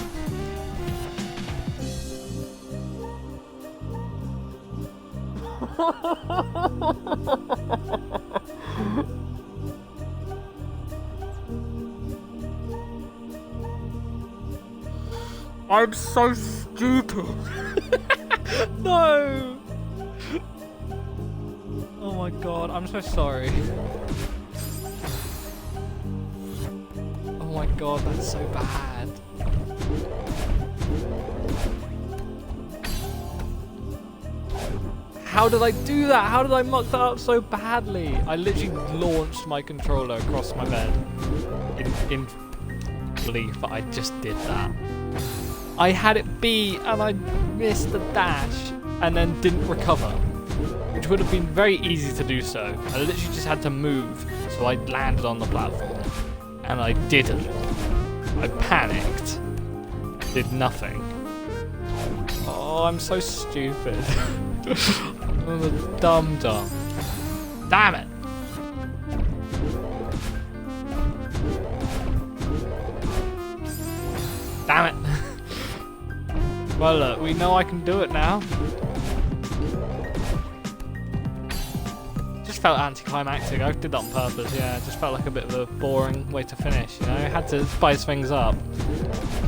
I'm so stupid. No. Oh my god, I'm so sorry. Oh my god, that's so bad. How did I do that? How did I muck that up so badly? I literally launched my controller across my bed in belief that I just did that. I had it be and I missed the dash and then didn't recover, which would have been very easy to do so. I literally just had to move, so I landed on the platform and I didn't. I panicked, did nothing. Oh, I'm so stupid. I'm a dum-dum. Damn it! Damn it! Well, look, we know I can do it now. Just felt anticlimactic. I did that on purpose, yeah. It just felt like a bit of a boring way to finish, you know? I had to spice things up.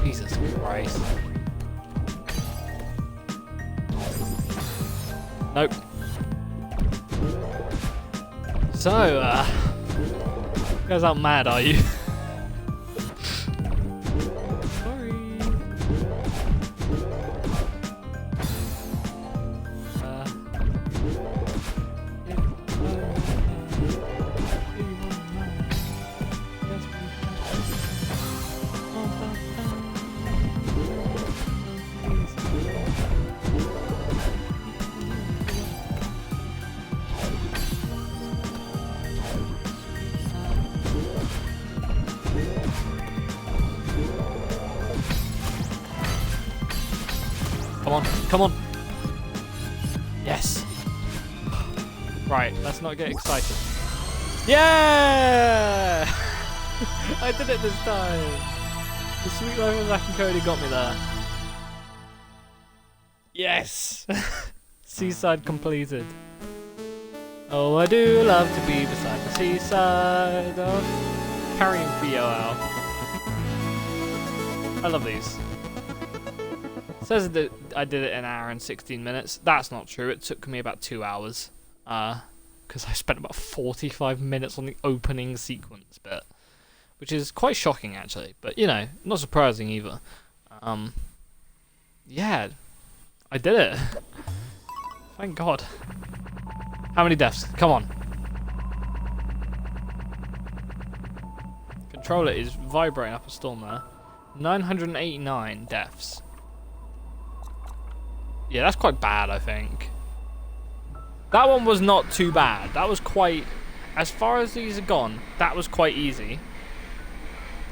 Jesus Christ. Nope. So, you guys aren't mad, are you? Sorry. Come on, come on. Yes. Right, let's not get excited. Yeah! I did it this time. The sweet life of Zack and Cody got me there. Yes! Seaside completed. Oh, I do love to be beside the seaside. Oh, carrying Theo out. I love these. It says that I did it in an hour and 16 minutes. That's not true. It took me about 2 hours. Because I spent about 45 minutes on the opening sequence bit. Which is quite shocking, actually. But, you know, not surprising either. Yeah. I did it. Thank God. How many deaths? Come on. Controller is vibrating up a storm there. 989 deaths. Yeah, that's quite bad, I think. That one was not too bad. That was quite... As far as these are gone, that was quite easy.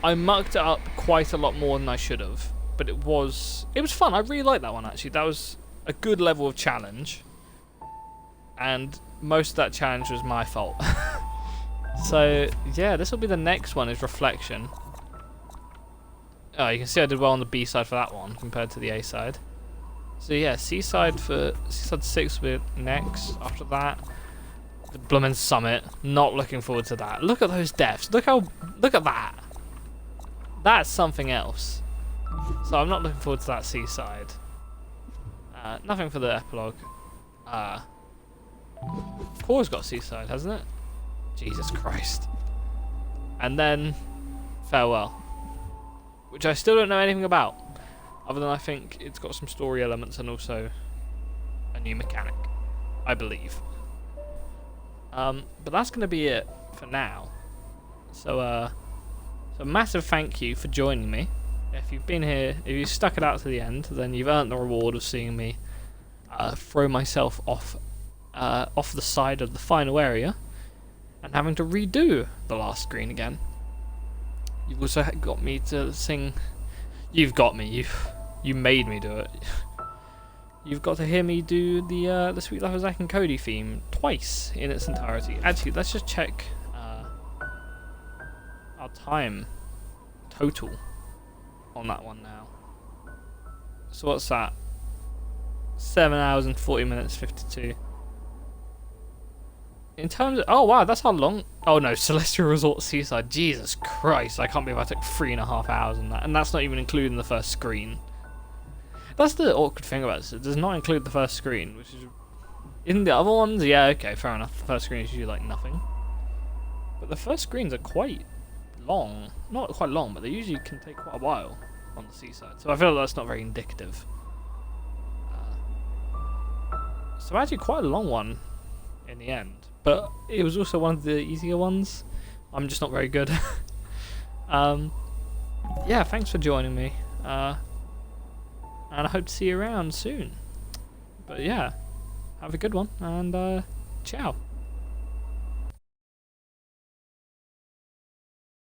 I mucked it up quite a lot more than I should have. But it was fun. I really liked that one, actually. That was a good level of challenge. And most of that challenge was my fault. So, yeah, this will be the next one, is Reflection. Oh, you can see I did well on the B side for that one compared to the A side. So yeah, Seaside 6 will be next. After that, the Bloomin' Summit. Not looking forward to that. Look at those deaths. Look at that. That's something else. So I'm not looking forward to that Seaside. Nothing for the epilogue. Core's got Seaside, hasn't it? Jesus Christ. And then Farewell, which I still don't know anything about. Other than I think it's got some story elements and also a new mechanic, I believe. But that's going to be it for now. So, so massive thank you for joining me. If you've been here, if you stuck it out to the end, then you've earned the reward of seeing me throw myself off off the side of the final area and having to redo the last screen again. You've also got me to sing. You've got me. You made me do it. You've got to hear me do the Sweet Life of Zack and Cody theme twice in its entirety. Actually, let's just check our time total on that one now. So what's that? 7 hours and 40 minutes 52. In terms of, oh wow, that's how long. Oh no, Celestial Resort Seaside. Jesus Christ, I can't believe I took 3.5 hours on that, and that's not even including the first screen. That's the awkward thing about this. It does not include the first screen, which is in the other ones. Yeah, okay, fair enough. The first screen is usually like nothing, but the first screens are quite long. Not quite long, but they usually can take quite a while on the seaside. So I feel like that's not very indicative. So actually, quite a long one in the end. But it was also one of the easier ones. I'm just not very good. Yeah, thanks for joining me. And I hope to see you around soon. But yeah, have a good one, and ciao.